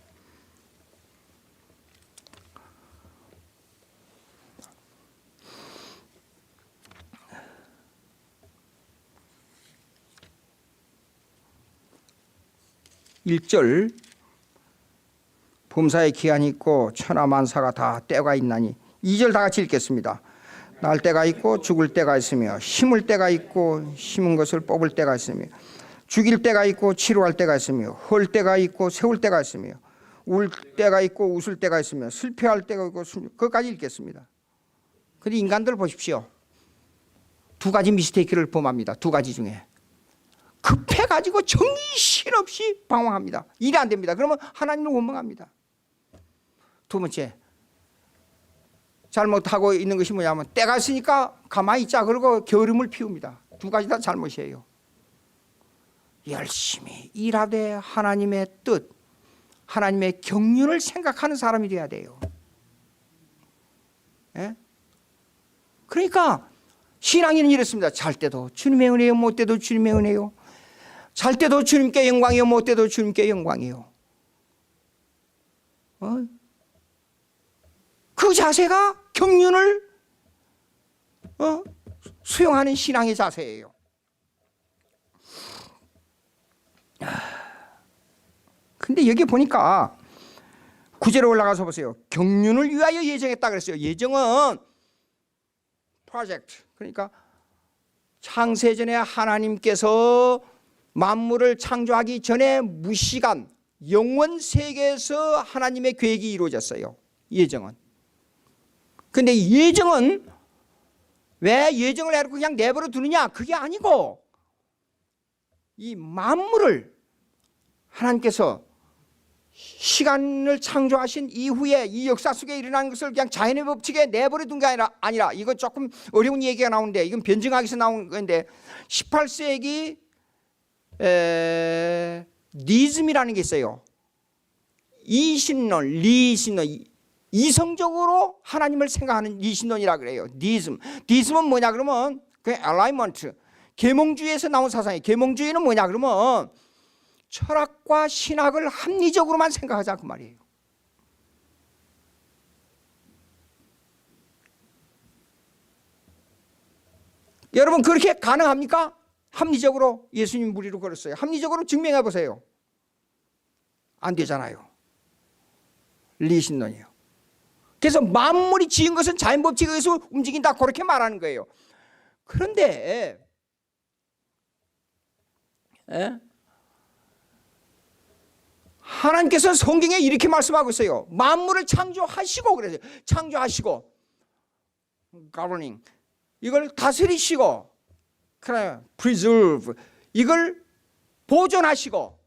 (1절) 범사에 기한이 있고 천하 만사가 다 때가 있나니. 2절 다 같이 읽겠습니다. 날 때가 있고 죽을 때가 있으며 심을 때가 있고 심은 것을 뽑을 때가 있으며 죽일 때가 있고 치료할 때가 있으며 헐 때가 있고 세울 때가 있으며 울 때가 있고 웃을 때가 있으며 슬퍼할 때가 있고 그것까지 읽겠습니다. 그런데 인간들 보십시오. 두 가지 미스테이크를 범합니다. 두 가지 중에. 급해가지고 정신없이 방황합니다. 일이 안 됩니다. 그러면 하나님을 원망합니다. 두 번째, 잘못하고 있는 것이 뭐냐면 때가 있으니까 가만히 있자 그러고 게으름을 피웁니다. 두 가지 다 잘못이에요. 열심히 일하되 하나님의 뜻, 하나님의 경륜을 생각하는 사람이 돼야 돼요. 예? 그러니까 신앙인은 이렇습니다. 잘 때도 주님의 은혜요, 못 때도 주님의 은혜요. 잘 때도 주님께 영광이요, 못 때도 주님께 영광이요. 그 자세가 경륜을 수용하는 신앙의 자세예요. 근데 여기 보니까 9절에 올라가서 보세요. 경륜을 위하여 예정했다 그랬어요. 예정은 프로젝트. 그러니까 창세전에 하나님께서 만물을 창조하기 전에 무시간 영원 세계에서 하나님의 계획이 이루어졌어요. 예정은. 근데 예정은 왜 예정을 해놓고 그냥 내버려 두느냐? 그게 아니고 이 만물을 하나님께서 시간을 창조하신 이후에 이 역사 속에 일어난 것을 그냥 자연의 법칙에 내버려 둔 게 아니라 이건 조금 어려운 얘기가 나오는데 이건 변증하기 위해서 나온 건데 18세기 니즘이라는 게 있어요. 이신론, 리신론, 이성적으로 하나님을 생각하는 이신론이라 그래요. 니즘. 니즘은 뭐냐 그러면 그 알라이먼트, 계몽주의에서 나온 사상이에요. 계몽주의는 뭐냐 그러면 철학과 신학을 합리적으로만 생각하자 그 말이에요. 여러분 그렇게 가능합니까? 합리적으로 예수님 무리로 걸었어요. 합리적으로 증명해 보세요. 안 되잖아요. 리신론이요. 그래서 만물이 지은 것은 자연법칙에 의해서 움직인다 그렇게 말하는 거예요. 그런데 하나님께서는 성경에 이렇게 말씀하고 있어요. 만물을 창조하시고 그래서 창조하시고 governing 이걸 다스리시고 그다음에 preserve 이걸 보존하시고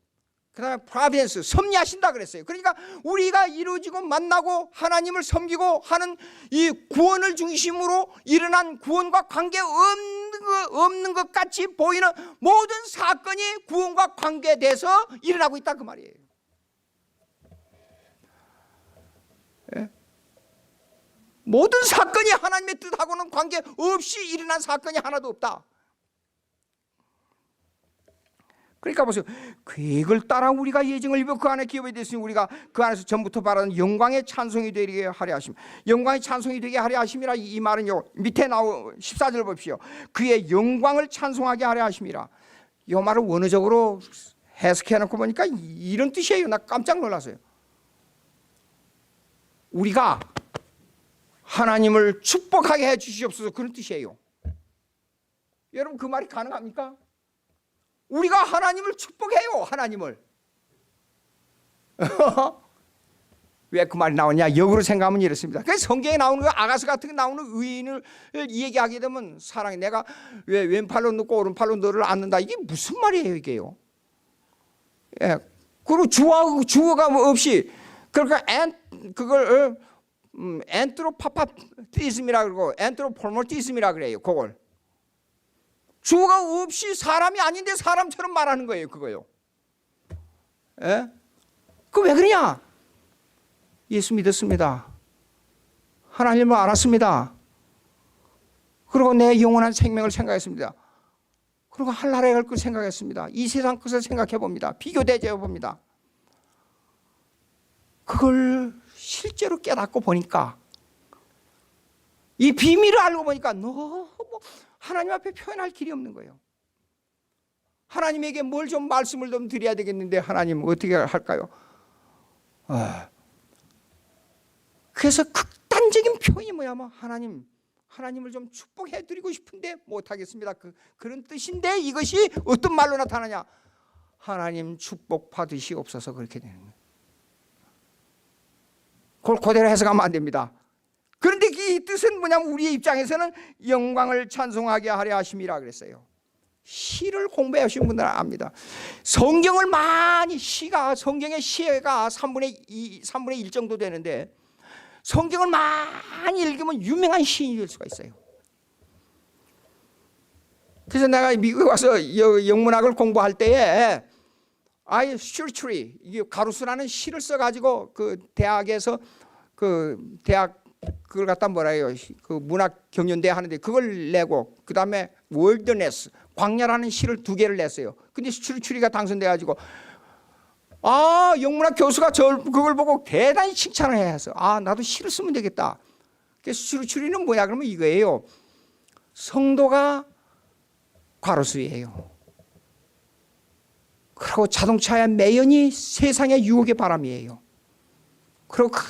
그다음에 providence 섭리하신다 그랬어요. 그러니까 우리가 이루어지고 만나고 하나님을 섬기고 하는 이 구원을 중심으로 일어난 구원과 관계 없는 것 같이 보이는 모든 사건이 구원과 관계돼서 일어나고 있다 그 말이에요. 예? 모든 사건이 하나님의 뜻하고는 관계없이 일어난 사건이 하나도 없다. 그러니까 보세요. 계획을 따라 우리가 예정을 입어 그 안에 기업이 됐으니 우리가 그 안에서 전부터 바라는 영광의 찬송이 되게 하려 하심. 영광의 찬송이 되게 하려 하심이라 이 말은요. 밑에 나온 14절 보십시오. 그의 영광을 찬송하게 하려 하심이라. 이 말을 원어적으로 해석해 놓고 보니까 이런 뜻이에요. 나 깜짝 놀랐어요. 우리가 하나님을 축복하게 해 주시옵소서 그런 뜻이에요. 여러분 그 말이 가능합니까? 우리가 하나님을 축복해요. 하나님을. 왜 그 말이 나오냐? 역으로 생각하면 이렇습니다. 그래서 성경에 나오는 거 아가스 같은 게 나오는 의인을 얘기하게 되면 사랑해 내가 왜 왼팔로 눕고 오른팔로 너를 안는다 이게 무슨 말이에요 이게요? 예. 그리고 주어가 없이 그러니까 그걸 엔트로파파티즘이라 그러고 엔트로포모티즘이라 그래요. 그걸 주어가 없이 사람이 아닌데 사람처럼 말하는 거예요. 그거요. 예? 그 왜 그러냐? 예수 믿었습니다. 하나님을 알았습니다. 그리고 내 영원한 생명을 생각했습니다. 그리고 한나라에 갈 걸 생각했습니다. 이 세상 것을 생각해 봅니다. 비교대조해 봅니다. 그걸 실제로 깨닫고 보니까, 이 비밀을 알고 보니까 너무 하나님 앞에 표현할 길이 없는 거예요. 하나님에게 뭘 좀 말씀을 좀 드려야 되겠는데 하나님 어떻게 할까요? 그래서 극단적인 표현이 뭐냐면 하나님을 좀 축복해 드리고 싶은데 못하겠습니다. 그런 뜻인데 이것이 어떤 말로 나타나냐? 하나님 축복 받으시옵소서. 그렇게 되는 거예요. 그걸 그대로 해석하면 안 됩니다. 그런데 이 뜻은 뭐냐면 우리의 입장에서는 영광을 찬송하게 하려 하심이라 그랬어요. 시를 공부하신 분들은 압니다. 성경을 많이 성경의 시가 3분의 1 정도 되는데 성경을 많이 읽으면 유명한 시인이 될 수가 있어요. 그래서 내가 미국에 와서 영문학을 공부할 때에 슈트리, 가루스라는 시를 써가지고 그 대학에서 대학 그걸 갖다 뭐라 해요? 그 문학 경연대 하는데 그걸 내고, 그 다음에 월드네스, 광야라는 시를 2개를 냈어요. 근데 슈트리가 당선돼가지고 영문학 교수가 그걸 보고 대단히 칭찬을 해서 나도 시를 쓰면 되겠다. 그래서 슈트리는 뭐야? 그러면 이거예요. 성도가 가로수예요. 그리고 자동차의 매연이 세상의 유혹의 바람이에요. 그리고 그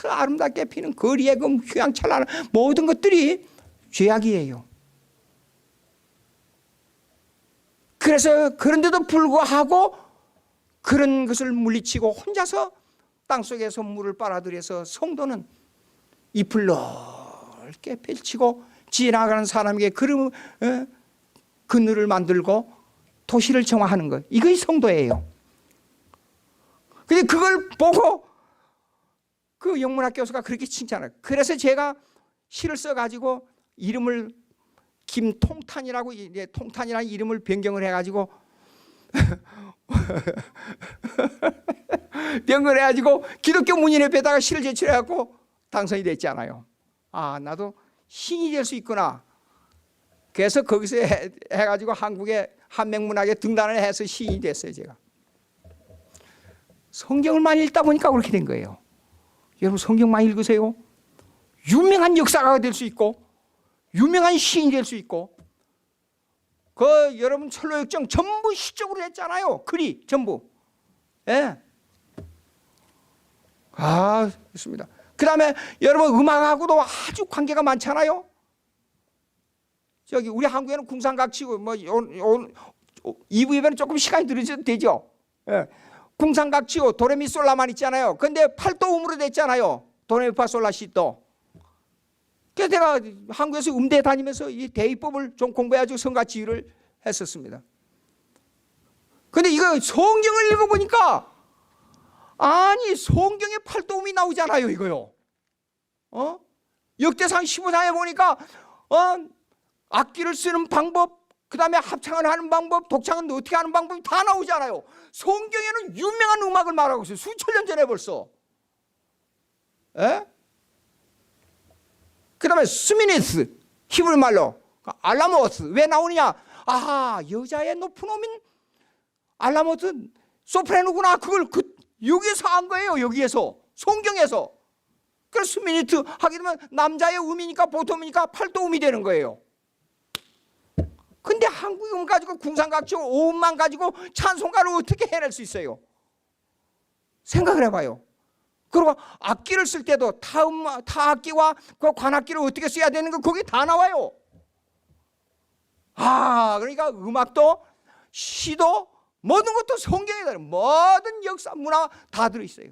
아름답게 피는 거리의 그 휘황찬란한 모든 것들이 죄악이에요. 그래서 그런데도 불구하고 그런 것을 물리치고 혼자서 땅속에서 물을 빨아들여서 성도는 잎을 넓게 펼치고 지나가는 사람에게 그늘을 만들고 도시를 정화하는 것, 이것이 성도예요. 근데 그걸 보고 그 영문학 교수가 그렇게 칭찬해요. 그래서 제가 시를 써가지고 이름을 김통탄이라고, 통탄이라는 이름을 변경을 해가지고 기독교 문인협회에다가 시를 제출해갖고 당선이 됐잖아요. 나도 신이 될 수 있구나. 그래서 거기서 해가지고 한국의 한명문학에 등단을 해서 시인이 됐어요. 제가 성경을 많이 읽다 보니까 그렇게 된 거예요. 여러분 성경 많이 읽으세요. 유명한 역사가가 될 수 있고 유명한 시인이 될 수 있고, 여러분 철로역정 전부 시적으로 했잖아요. 글이 전부. 예. 좋습니다. 그 다음에 여러분 음악하고도 아주 관계가 많잖아요. 우리 한국에는 궁상각치고 2부에는 조금 시간이 들으셔도 되죠. 예. 궁상각치고 도레미솔라만 있잖아요. 근데 팔도음으로 됐잖아요. 도레미파솔라시도. 그래서 내가 한국에서 음대 다니면서 이 대입법을 좀 공부해가지고 성가지휘를 했었습니다. 근데 이거 성경을 읽어보니까 성경에 팔도음이 나오잖아요. 이거요. 역대상 15장에 보니까 악기를 쓰는 방법, 그 다음에 합창을 하는 방법, 독창은 어떻게 하는 방법이 다 나오잖아요. 성경에는 유명한 음악을 말하고 있어요. 수천 년 전에 벌써. 예? 그 다음에 스미니스, 히브리 말로 알라모스. 왜 나오느냐? 여자의 높은 음인 알라모스 소프라노구나. 그걸 여기에서 한 거예요. 여기에서 성경에서. 그래서 스미니트 하게 되면 남자의 음이니까 보통이니까 팔도음이 되는 거예요. 근데 한국 음 가지고 궁상각치고 오음만 가지고 찬송가를 어떻게 해낼 수 있어요? 생각을 해봐요. 그리고 악기를 쓸 때도 타악기와 그 관악기를 어떻게 써야 되는 거 거기 다 나와요. 그러니까 음악도 시도 모든 것도 성경에 들어, 모든 역사 문화 다 들어있어요.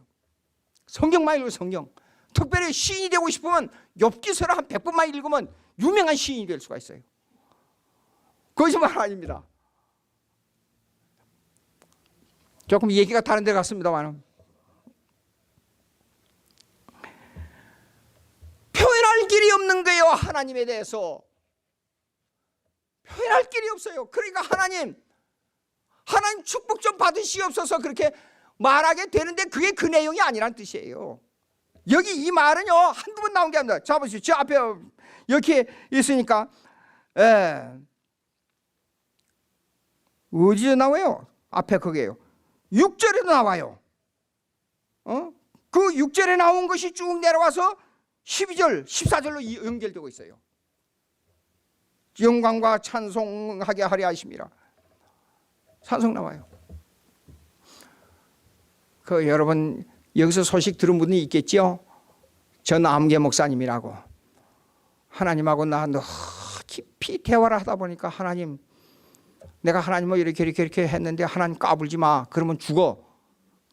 성경만 읽으면 성경. 특별히 시인이 되고 싶으면 욥기서를 한 100번만 읽으면 유명한 시인이 될 수가 있어요. 거짓말 아닙니다. 조금 얘기가 다른 데 갔습니다만, 길이 없는 거예요. 하나님에 대해서 표현할 길이 없어요. 그러니까 하나님 축복 좀 받으시옵소서 그렇게 말하게 되는데 그게 그 내용이 아니란 뜻이에요. 여기 이 말은요 한두 번 나온 게 아닙니다. 자 보시죠. 저 앞에 이렇게 있으니까 어디에 나와요? 앞에 그게요. 6절에도 나와요. 그 6절에 나온 것이 쭉 내려와서 12절, 14절로 연결되고 있어요. 영광과 찬송하게 하려 하심이라. 찬송 나와요. 그 여러분 여기서 소식 들은 분이 있겠죠? 전 암계 목사님이라고. 하나님하고 나 너무 깊이 대화를 하다 보니까 하나님 내가 하나님을 이렇게 했는데 하나님 까불지 마. 그러면 죽어.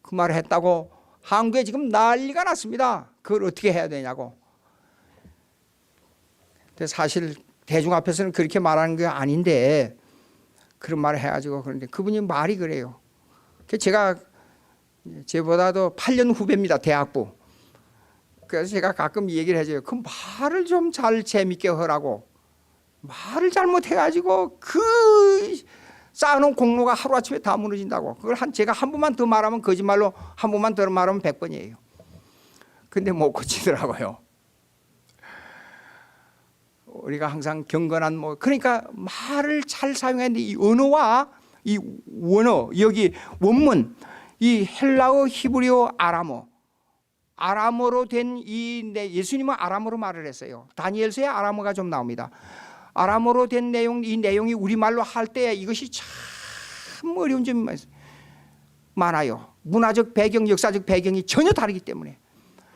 그 말을 했다고 한국에 지금 난리가 났습니다. 그걸 어떻게 해야 되냐고. 근데 사실 대중 앞에서는 그렇게 말하는 게 아닌데 그런 말을 해가지고 그런데 그분이 말이 그래요. 제가 제보다도 8년 후배입니다. 대학부. 그래서 제가 가끔 얘기를 해줘요. 그 말을 좀 잘 재밌게 하라고. 말을 잘못해가지고 그 쌓아놓은 공로가 하루아침에 다 무너진다고. 그걸 제가 한 번만 더 말하면 거짓말로 한 번만 더 말하면 100번이에요. 근데 못 고치더라고요. 우리가 항상 경건한 그러니까 말을 잘 사용했는데 이 언어와 이 원어 여기 원문 이 헬라어, 히브리어, 아람어로 된 예수님은 아람어로 말을 했어요. 다니엘서에 아람어가 좀 나옵니다. 아람어로 된 이 내용이 우리말로 할 때 이것이 참 어려운 점이 많아요. 문화적 배경, 역사적 배경이 전혀 다르기 때문에.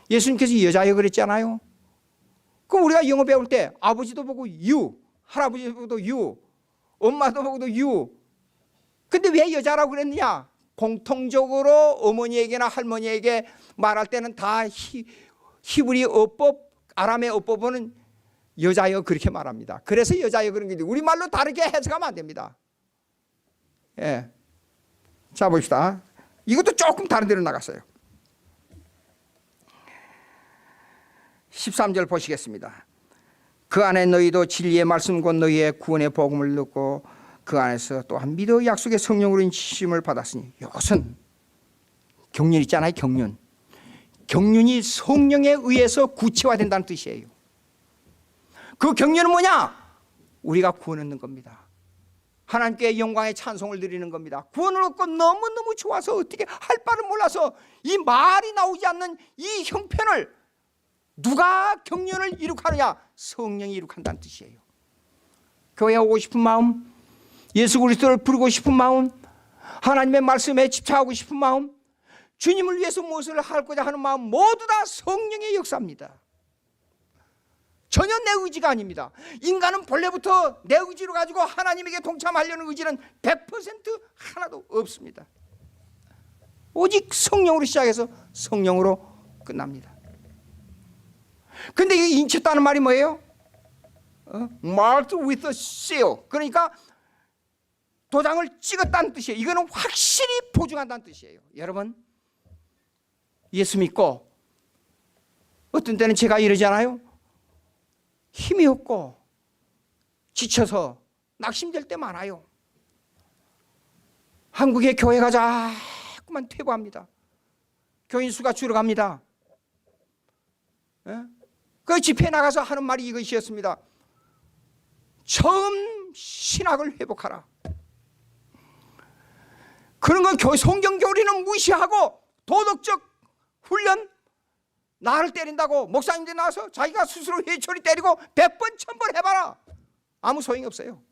예수님께서 여자여 그랬잖아요. 그럼 우리가 영어 배울 때 아버지도 보고 you, 할아버지도 보고 you, 엄마도 보고 you. 근데 왜 여자라고 그랬느냐? 공통적으로 어머니에게나 할머니에게 말할 때는 다 히브리 어법, 아람의 어법은 여자여 그렇게 말합니다. 그래서 여자여 그런 게 우리말로 다르게 해석하면 안 됩니다. 예. 자 봅시다. 이것도 조금 다른 데로 나갔어요. 13절 보시겠습니다. 그 안에 너희도 진리의 말씀 곧 너희의 구원의 복음을 듣고 그 안에서 또한 믿어 약속의 성령으로 인치심을 받았으니 이것은 경륜 있잖아요. 경륜이 성령에 의해서 구체화된다는 뜻이에요. 그 경륜은 뭐냐? 우리가 구원 얻는 겁니다. 하나님께 영광의 찬송을 드리는 겁니다. 구원을 얻고 너무너무 좋아서 어떻게 할 바를 몰라서 이 말이 나오지 않는 이 형편을 누가 경륜을 이룩하느냐? 성령이 이룩한다는 뜻이에요. 교회에 오고 싶은 마음, 예수 그리스도를 부르고 싶은 마음, 하나님의 말씀에 집착하고 싶은 마음, 주님을 위해서 무엇을 하고자 하는 마음 모두 다 성령의 역사입니다. 전혀 내 의지가 아닙니다. 인간은 본래부터 내 의지로 가지고 하나님에게 동참하려는 의지는 100% 하나도 없습니다. 오직 성령으로 시작해서 성령으로 끝납니다. 근데 이게 인쳤다는 말이 뭐예요? Marked with a seal. 그러니까 도장을 찍었다는 뜻이에요. 이거는 확실히 보증한다는 뜻이에요. 여러분 예수 믿고 어떤 때는 제가 이러잖아요. 힘이 없고 지쳐서 낙심될 때 많아요. 한국의 교회가 자꾸만 퇴보합니다. 교인 수가 줄어갑니다. 그 집회에 나가서 하는 말이 이것이었습니다. 처음 신학을 회복하라. 그런 건 성경 교리는 무시하고 도덕적 훈련, 나를 때린다고 목사님들이 나와서 자기가 스스로 회초리 때리고 100번 1000번 해봐라. 아무 소용이 없어요.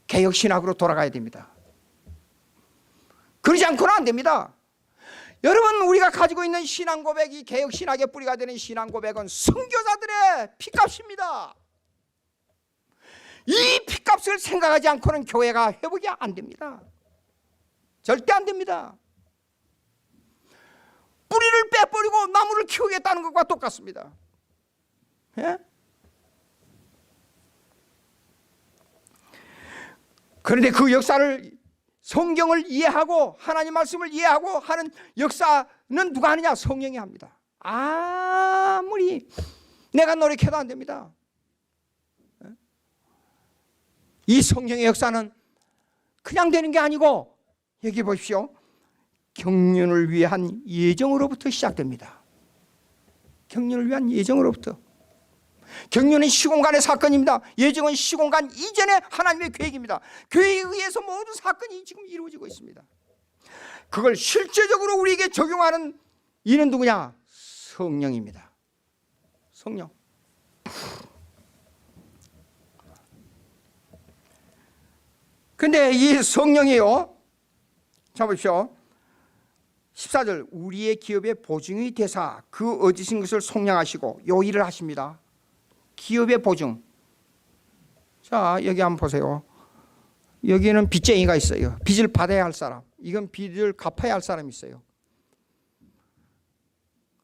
개혁신학으로 돌아가야 됩니다. 그러지 않고는 안 됩니다. 여러분 우리가 가지고 있는 신앙 고백이 개혁신학의 뿌리가 되는 신앙 고백은 선교사들의 피값입니다. 이 피값을 생각하지 않고는 교회가 회복이 안 됩니다. 절대 안 됩니다. 뿌리를 빼버리고 나무를 키우겠다는 것과 똑같습니다. 예? 그런데 그 역사를 성경을 이해하고 하나님 말씀을 이해하고 하는 역사는 누가 하느냐? 성령이 합니다. 아무리 내가 노력해도 안 됩니다. 이 성령의 역사는 그냥 되는 게 아니고 여기 보십시오. 경륜을 위한 예정으로부터 시작됩니다. 경륜을 위한 예정으로부터. 경륜은 시공간의 사건입니다. 예정은 시공간 이전의 하나님의 계획입니다. 계획에 의해서 모든 사건이 지금 이루어지고 있습니다. 그걸 실제적으로 우리에게 적용하는 이는 누구냐? 성령입니다. 성령. 근데 이 성령이요, 자 보십시오. 14절, 우리의 기업의 보증의 대사 그 얻으신 것을 속량하시고 요 일을 하십니다. 기업의 보증. 자, 여기 한번 보세요. 여기는 빚쟁이가 있어요. 빚을 받아야 할 사람. 이건 빚을 갚아야 할 사람이 있어요.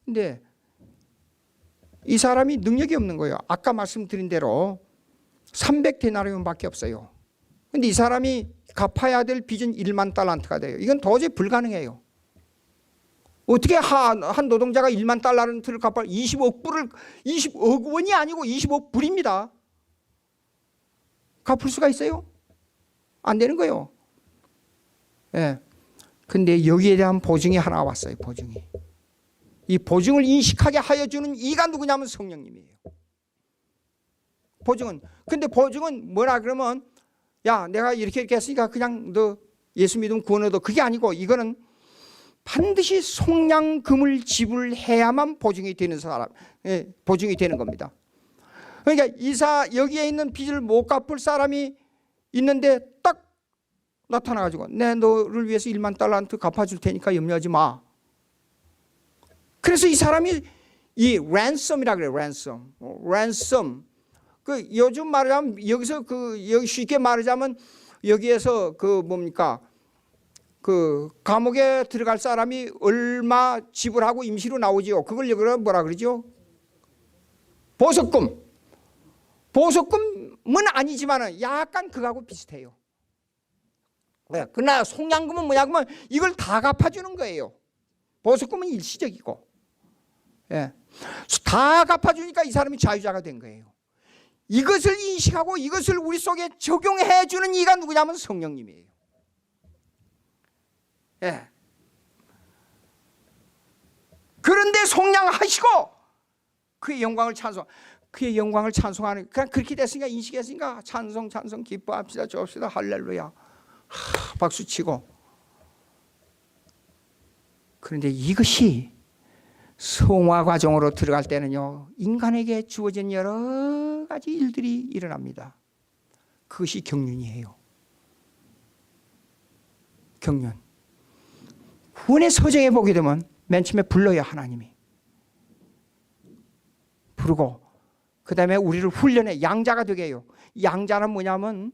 근데 이 사람이 능력이 없는 거예요. 아까 말씀드린 대로 300데나리온밖에 없어요. 근데 이 사람이 갚아야 될 빚은 1만 달란트가 돼요. 이건 도저히 불가능해요. 어떻게 한 노동자가 1만 달란트를 갚아 20억 원이 아니고 20억 불입니다. 갚을 수가 있어요? 안 되는 거예요. 예. 근데 여기에 대한 보증이 하나 왔어요. 보증이. 이 보증을 인식하게 하여 주는 이가 누구냐면 성령님이에요. 보증은. 근데 보증은 뭐라 그러면 야, 내가 이렇게 했으니까 그냥 너 예수 믿으면 구원 얻어. 그게 아니고 이거는 반드시 속량금을 지불해야만 보증이 되는 사람, 보증이 되는 겁니다. 그러니까 여기에 있는 빚을 못 갚을 사람이 있는데 딱 나타나가지고 내 너를 위해서 1만 달란트 갚아줄 테니까 염려하지 마. 그래서 이 사람이 이 ransom이라 그래요. ransom. 그 요즘 말하자면 여기서 여기 쉽게 말하자면 여기에서 뭡니까? 감옥에 들어갈 사람이 얼마 지불하고 임시로 나오지요. 그걸 여기로 뭐라 그러죠? 보석금. 보석금은 아니지만 약간 그거하고 비슷해요. 그러나 속량금은 뭐냐 그러면 이걸 다 갚아주는 거예요. 보석금은 일시적이고. 예. 다 갚아주니까 이 사람이 자유자가 된 거예요. 이것을 인식하고 이것을 우리 속에 적용해 주는 이가 누구냐면 성령님이에요. 예. 그런데 속량하시고 그의 영광을 찬송하는, 그냥 그렇게 됐으니까 인식했으니까 찬송 기뻐합시다, 좋습니다, 할렐루야, 박수 치고. 그런데 이것이 성화 과정으로 들어갈 때는요, 인간에게 주어진 여러 가지 일들이 일어납니다. 그것이 경륜이에요. 경륜. 구원의 서정에 보게 되면 맨 처음에 불러요. 하나님이 부르고 그 다음에 우리를 훈련해 양자가 되게 해요. 양자는 뭐냐면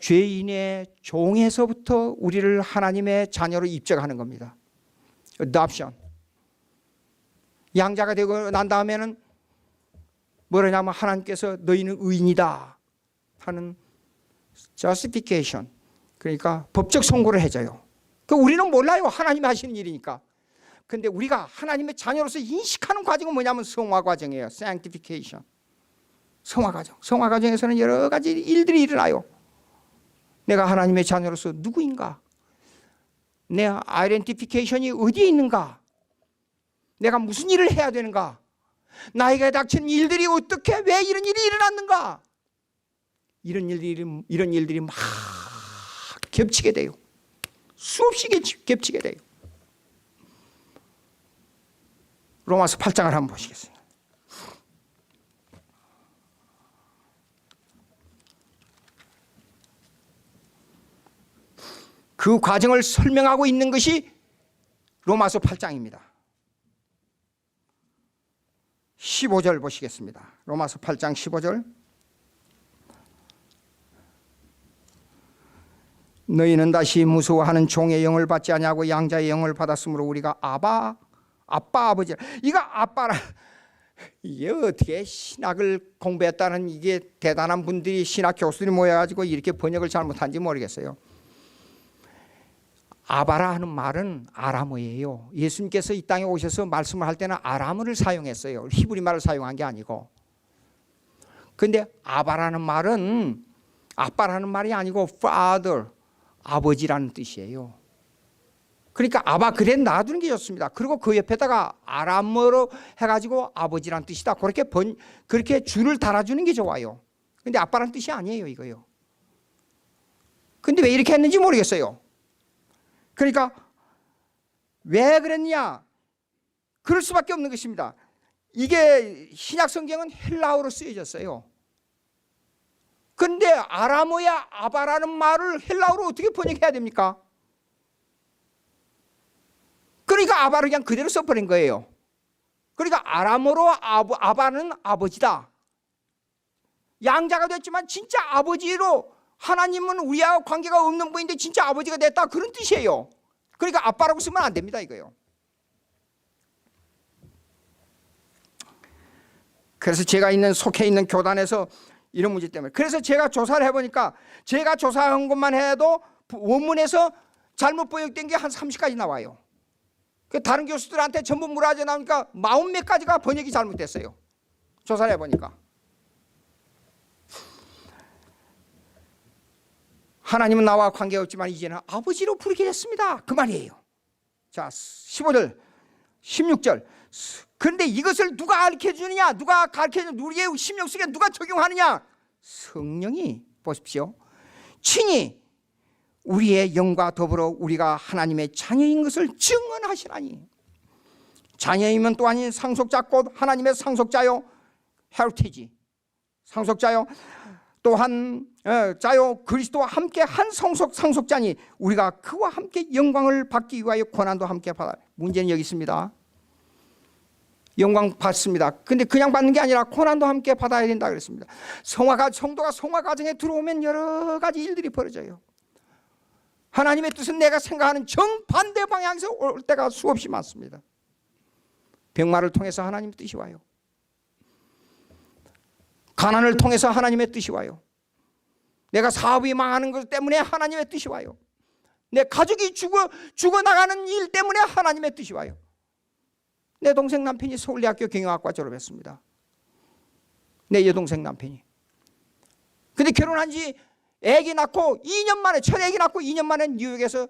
죄인의 종에서부터 우리를 하나님의 자녀로 입적하는 겁니다. adoption. 양자가 되고 난 다음에는 뭐라냐면 하나님께서 너희는 의인이다 하는 justification, 그러니까 법적 선고를 해줘요. 우리는 몰라요. 하나님이 하시는 일이니까. 근데 우리가 하나님의 자녀로서 인식하는 과정은 뭐냐면 성화 과정이에요. sanctification. 성화 과정. 성화 과정에서는 여러 가지 일들이 일어나요. 내가 하나님의 자녀로서 누구인가? 내 아이덴티피케이션이 어디에 있는가? 내가 무슨 일을 해야 되는가? 나에게 닥친 일들이 어떻게, 왜 이런 일이 일어났는가? 이런 일들이 막 겹치게 돼요. 수없이 겹치게 돼요. 로마서 8장을 한번 보시겠습니다. 그 과정을 설명하고 있는 것이 로마서 8장입니다. 15절 보시겠습니다. 로마서 8장 15절. 너희는 다시 무서워하는 종의 영을 받지 아니하고 양자의 영을 받았으므로 우리가 아빠 아버지. 이거 아빠라. 이게 어떻게 신학을 공부했다는 이게 대단한 분들이 신학 교수들이 모여가지고 이렇게 번역을 잘못한지 모르겠어요. 아바라 하는 말은 아람어예요. 예수님께서 이 땅에 오셔서 말씀을 할 때는 아람어를 사용했어요. 히브리 말을 사용한 게 아니고. 그런데 아바라는 말은 아빠라는 말이 아니고 father, 아버지라는 뜻이에요. 그러니까 아바 그래 놔두는 게 좋습니다. 그리고 그 옆에다가 아람어로 해가지고 아버지란 뜻이다. 그렇게 줄을 달아주는 게 좋아요. 근데 아빠란 뜻이 아니에요, 이거요. 근데 왜 이렇게 했는지 모르겠어요. 그러니까 왜 그랬냐? 그럴 수밖에 없는 것입니다. 이게 신약 성경은 헬라어로 쓰여졌어요. 근데 아람어야 아바라는 말을 헬라어로 어떻게 번역해야 됩니까? 그러니까 아바를 그냥 그대로 써버린 거예요. 그러니까 아람어로 아바는 아버지다. 양자가 됐지만 진짜 아버지로, 하나님은 우리와 관계가 없는 분인데 진짜 아버지가 됐다, 그런 뜻이에요. 그러니까 아빠라고 쓰면 안 됩니다, 이거요. 그래서 제가 속해 있는 교단에서 이런 문제 때문에, 그래서 제가 조사를 해보니까 제가 조사한 것만 해도 원문에서 잘못 번역된 게 한 30가지 나와요. 다른 교수들한테 전부 물어져 나오니까 40몇 가지가 번역이 잘못됐어요. 조사를 해보니까. 하나님은 나와 관계없지만 이제는 아버지로 부르게 됐습니다, 그 말이에요. 자, 15절 16절. 그런데 이것을 누가 가르쳐주느냐? 누가 가르쳐주느냐? 우리의 심령 속에 누가 적용하느냐? 성령이, 보십시오, 친히 우리의 영과 더불어 우리가 하나님의 자녀인 것을 증언하시라니. 자녀이면 또 아닌 상속자, 곧 하나님의 상속자요, 헤리티지, 상속자요, 또한 자요, 그리스도와 함께 한 상속자니 우리가 그와 함께 영광을 받기 위하여 고난도 함께 받아. 문제는 여기 있습니다. 영광 받습니다. 근데 그냥 받는 게 아니라 고난도 함께 받아야 된다 그랬습니다. 성도가 성화 과정에 들어오면 여러 가지 일들이 벌어져요. 하나님의 뜻은 내가 생각하는 정반대 방향에서 올 때가 수없이 많습니다. 병마를 통해서 하나님의 뜻이 와요. 가난을 통해서 하나님의 뜻이 와요. 내가 사업이 망하는 것 때문에 하나님의 뜻이 와요. 내 가족이 죽어나가는 일 때문에 하나님의 뜻이 와요. 내 동생 남편이 서울대학교 경영학과 졸업했습니다. 내 여동생 남편이. 근데 결혼한 지 애기 낳고 2년 만에, 첫 애기 낳고 2년 만에 뉴욕에서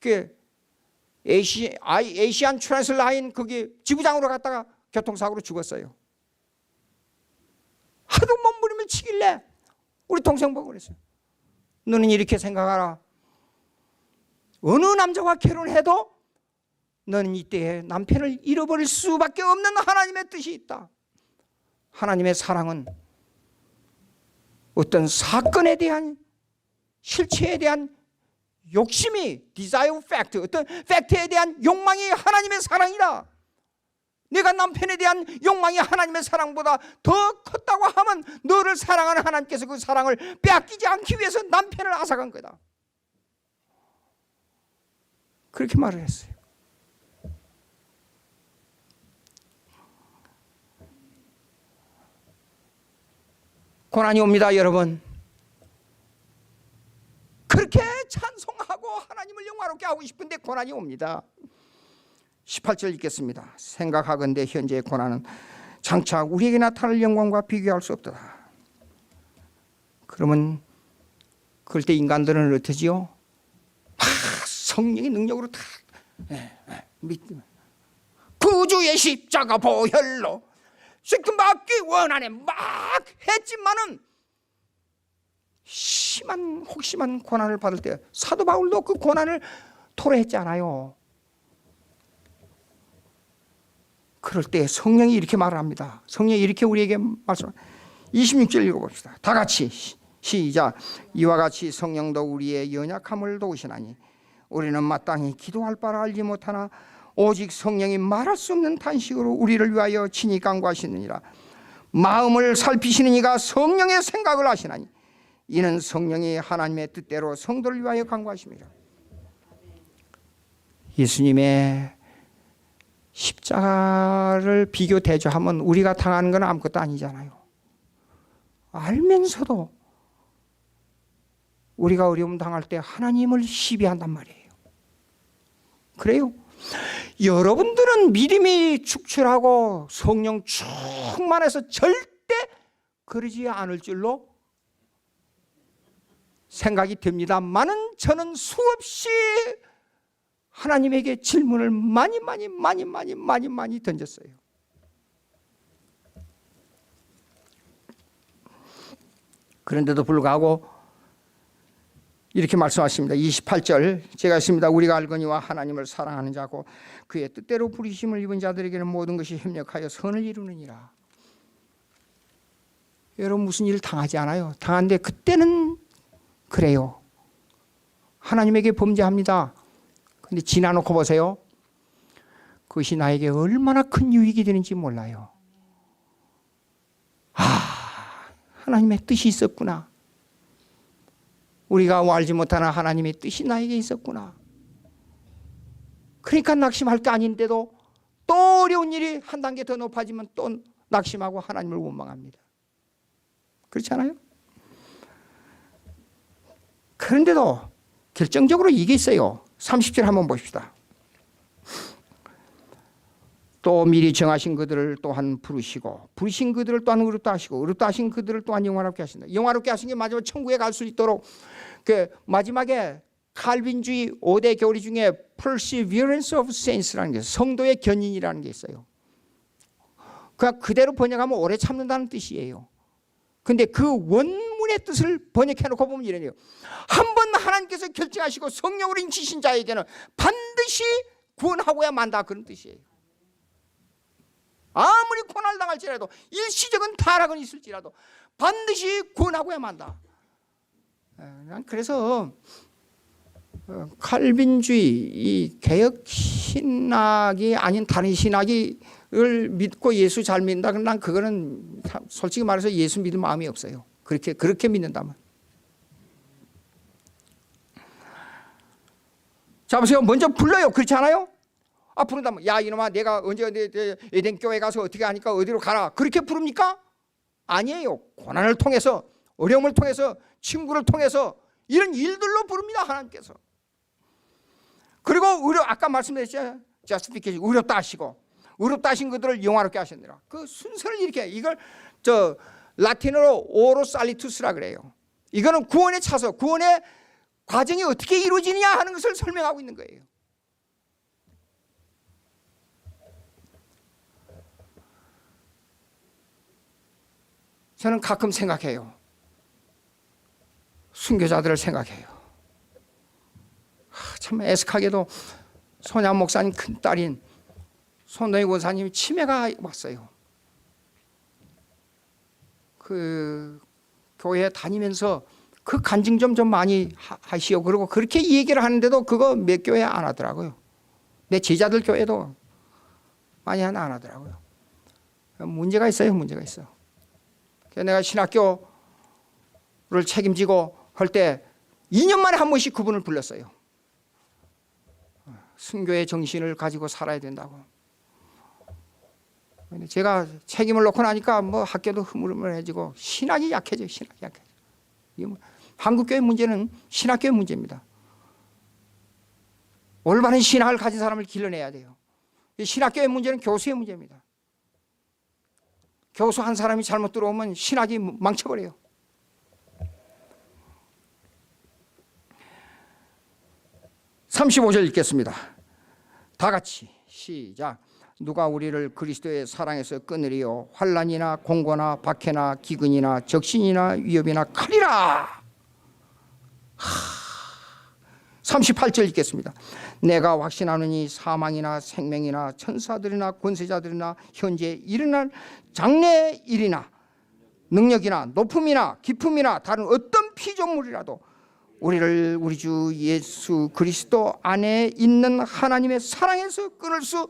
그 아시안 트랜슬라인 거기 지부장으로 갔다가 교통사고로 죽었어요. 하도 몸부림을 치길래 우리 동생 보고 그랬어요. 너는 이렇게 생각하라. 어느 남자와 결혼해도 너는 이때에 남편을 잃어버릴 수밖에 없는 하나님의 뜻이 있다. 하나님의 사랑은 어떤 사건에 대한, 실체에 대한 욕심이, desire fact, 어떤 팩트에 대한 욕망이 하나님의 사랑이다. 내가 남편에 대한 욕망이 하나님의 사랑보다 더 컸다고 하면 너를 사랑하는 하나님께서 그 사랑을 빼앗기지 않기 위해서 남편을 앗아간 거다. 그렇게 말을 했어요. 고난이 옵니다, 여러분. 그렇게 찬송하고 하나님을 영화롭게 하고 싶은데 고난이 옵니다. 18절 읽겠습니다. 생각하건대 현재의 고난은 장차 우리에게 나타날 영광과 비교할 수 없다. 그러면 그럴 때 인간들은 어떠지요? 성령의 능력으로 다 구주의 십자가 보혈로 시큼받기 원하네 막 했지만은 혹심한 고난을 받을 때, 사도 바울도 그 고난을 토로했지 않아요. 그럴 때 성령이 이렇게 말을 합니다. 성령이 이렇게 우리에게 말씀합니다. 26절 읽어봅시다. 다 같이 시작. 이와 같이 성령도 우리의 연약함을 도우시나니 우리는 마땅히 기도할 바를 알지 못하나 오직 성령이 말할 수 없는 탄식으로 우리를 위하여 친히 간구하시느니라. 마음을 살피시는 이가 성령의 생각을 하시나니 이는 성령이 하나님의 뜻대로 성도를 위하여 간구하십니다. 예수님의 십자가를 비교 대조하면 우리가 당하는 건 아무것도 아니잖아요. 알면서도 우리가 어려움 당할 때 하나님을 시비한단 말이에요. 그래요? 여러분들은 믿음이 축출하고 성령 충만해서 절대 그러지 않을 줄로 생각이 듭니다만은 저는 수없이 하나님에게 질문을 많이 던졌어요. 그런데도 불구하고 이렇게 말씀하십니다. 28절 제가 했습니다. 우리가 알거니와 하나님을 사랑하는 자고 그의 뜻대로 부르심을 입은 자들에게는 모든 것이 협력하여 선을 이루느니라. 여러분 무슨 일을 당하지 않아요. 당한데 그때는 그래요. 하나님에게 범죄합니다. 근데 지나놓고 보세요. 그것이 나에게 얼마나 큰 유익이 되는지 몰라요. 하나님의 뜻이 있었구나. 우리가 알지 못하는 하나님의 뜻이 나에게 있었구나. 그러니까 낙심할 게 아닌데도 또 어려운 일이 한 단계 더 높아지면 또 낙심하고 하나님을 원망합니다. 그렇지 않아요? 그런데도 결정적으로 이게 있어요. 30절 한번 보십시다. 또 미리 정하신 그들을 또한 부르시고 부르신 그들을 또한 의롭다 하시고 의롭다 하신 그들을 또한 영화롭게 하신다. 영화롭게 하신 게 마지막 천국에 갈 수 있도록 그 마지막에 칼빈주의 5대 교리 중에 Perseverance of Saints라는 게 있어요. 성도의 견인이라는 게 있어요. 그대로 번역하면 오래 참는다는 뜻이에요. 근데 그 원문의 뜻을 번역해놓고 보면 이래요. 한번 하나님께서 결정하시고 성령으로 인치신 자에게는 반드시 구원하고야 만다, 그런 뜻이에요. 아무리 고난을 당할지라도 일시적인 타락은 있을지라도 반드시 구원하고야 만다. 난 그래서 칼빈주의 이 개혁 신학이 아닌 다른 신학을 믿고 예수 잘 믿는다. 난 그거는 솔직히 말해서 예수 믿을 마음이 없어요. 그렇게 믿는다면. 자 보세요. 먼저 불러요. 그렇지 않아요? 부른다면 야 이놈아 내가 언제 에덴 교회 가서 어떻게 하니까 어디로 가라. 그렇게 부릅니까? 아니에요. 고난을 통해서 어려움을 통해서 친구를 통해서 이런 일들로 부릅니다. 하나님께서. 그리고 아까 말씀드렸죠. justification 의롭다 하시고 의롭다 하신 그들을 영화롭게 하셨느라. 그 순서를 이렇게 이걸 라틴어로 오로 살리투스라 그래요. 이거는 구원에 차서 구원의 과정이 어떻게 이루어지느냐 하는 것을 설명하고 있는 거예요. 저는 가끔 생각해요. 순교자들을 생각해요. 참 애석하게도 손양 목사님 큰딸인 손동희 권사님이 치매가 왔어요. 그 교회 다니면서 그 간증 좀 많이 하시오. 그리고 그렇게 얘기를 하는데도 그거 몇 교회 안 하더라고요. 내 제자들 교회도 많이 안 하더라고요. 문제가 있어요. 문제가 있어. 내가 신학교를 책임지고 할 때 2년 만에 한 번씩 그분을 불렀어요. 순교의 정신을 가지고 살아야 된다고. 제가 책임을 놓고 나니까 뭐 학교도 흐물흐물해지고 신학이 약해져요. 신학이 약해져. 한국교회 문제는 신학교의 문제입니다. 올바른 신학을 가진 사람을 길러내야 돼요. 신학교의 문제는 교수의 문제입니다. 교수 한 사람이 잘못 들어오면 신학이 망쳐버려요. (35절) 읽겠습니다. 다 같이 시작. 누가 우리를 그리스도의 사랑에서 끊으리요? 환난이나 공고나 박해나 기근이나 적신이나 위협이나 칼이라. 38절 읽겠습니다. 내가 확신하노니 사망이나 생명이나 천사들이나 권세자들이나 현재 일어날 장래 일이나 능력이나 높음이나 깊음이나 다른 어떤 피조물이라도 우리를 우리 주 예수 그리스도 안에 있는 하나님의 사랑에서 끊을 수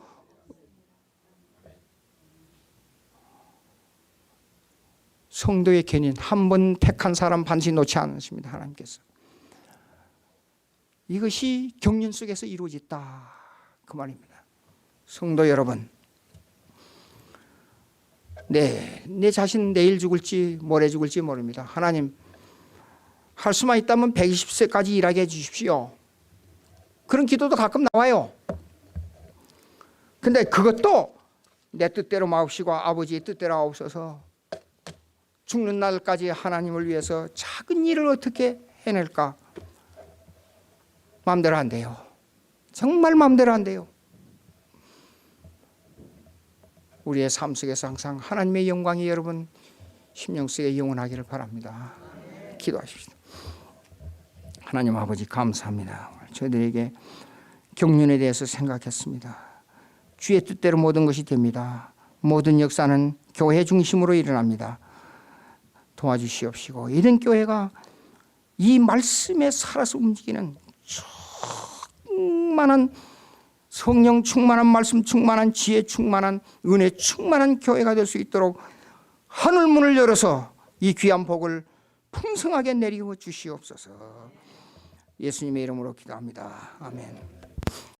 성도의 견인 한 번 택한 사람 반드시 놓지 않으십니다. 하나님께서. 이것이 경륜 속에서 이루어졌다 그 말입니다. 성도 여러분, 내 자신 내일 죽을지 모레 죽을지 모릅니다. 하나님 할 수만 있다면 120세까지 일하게 해주십시오. 그런 기도도 가끔 나와요. 근데 그것도 내 뜻대로 마옵시고 아버지의 뜻대로 하옵소서. 죽는 날까지 하나님을 위해서 작은 일을 어떻게 해낼까? 마음대로 안 돼요. 정말 마음대로 안 돼요. 우리의 삶 속에서 항상 하나님의 영광이 여러분 심령 속에 영원하기를 바랍니다. 기도하십시오. 하나님 아버지 감사합니다. 저희들에게 경륜에 대해서 생각했습니다. 주의 뜻대로 모든 것이 됩니다. 모든 역사는 교회 중심으로 일어납니다. 도와주시옵시고 이런 교회가 이 말씀에 살아서 움직이는 충만한 성령 충만한 말씀 충만한 지혜 충만한 은혜 충만한 교회가 될 수 있도록 하늘문을 열어서 이 귀한 복을 풍성하게 내리고 주시옵소서. 예수님의 이름으로 기도합니다. 아멘.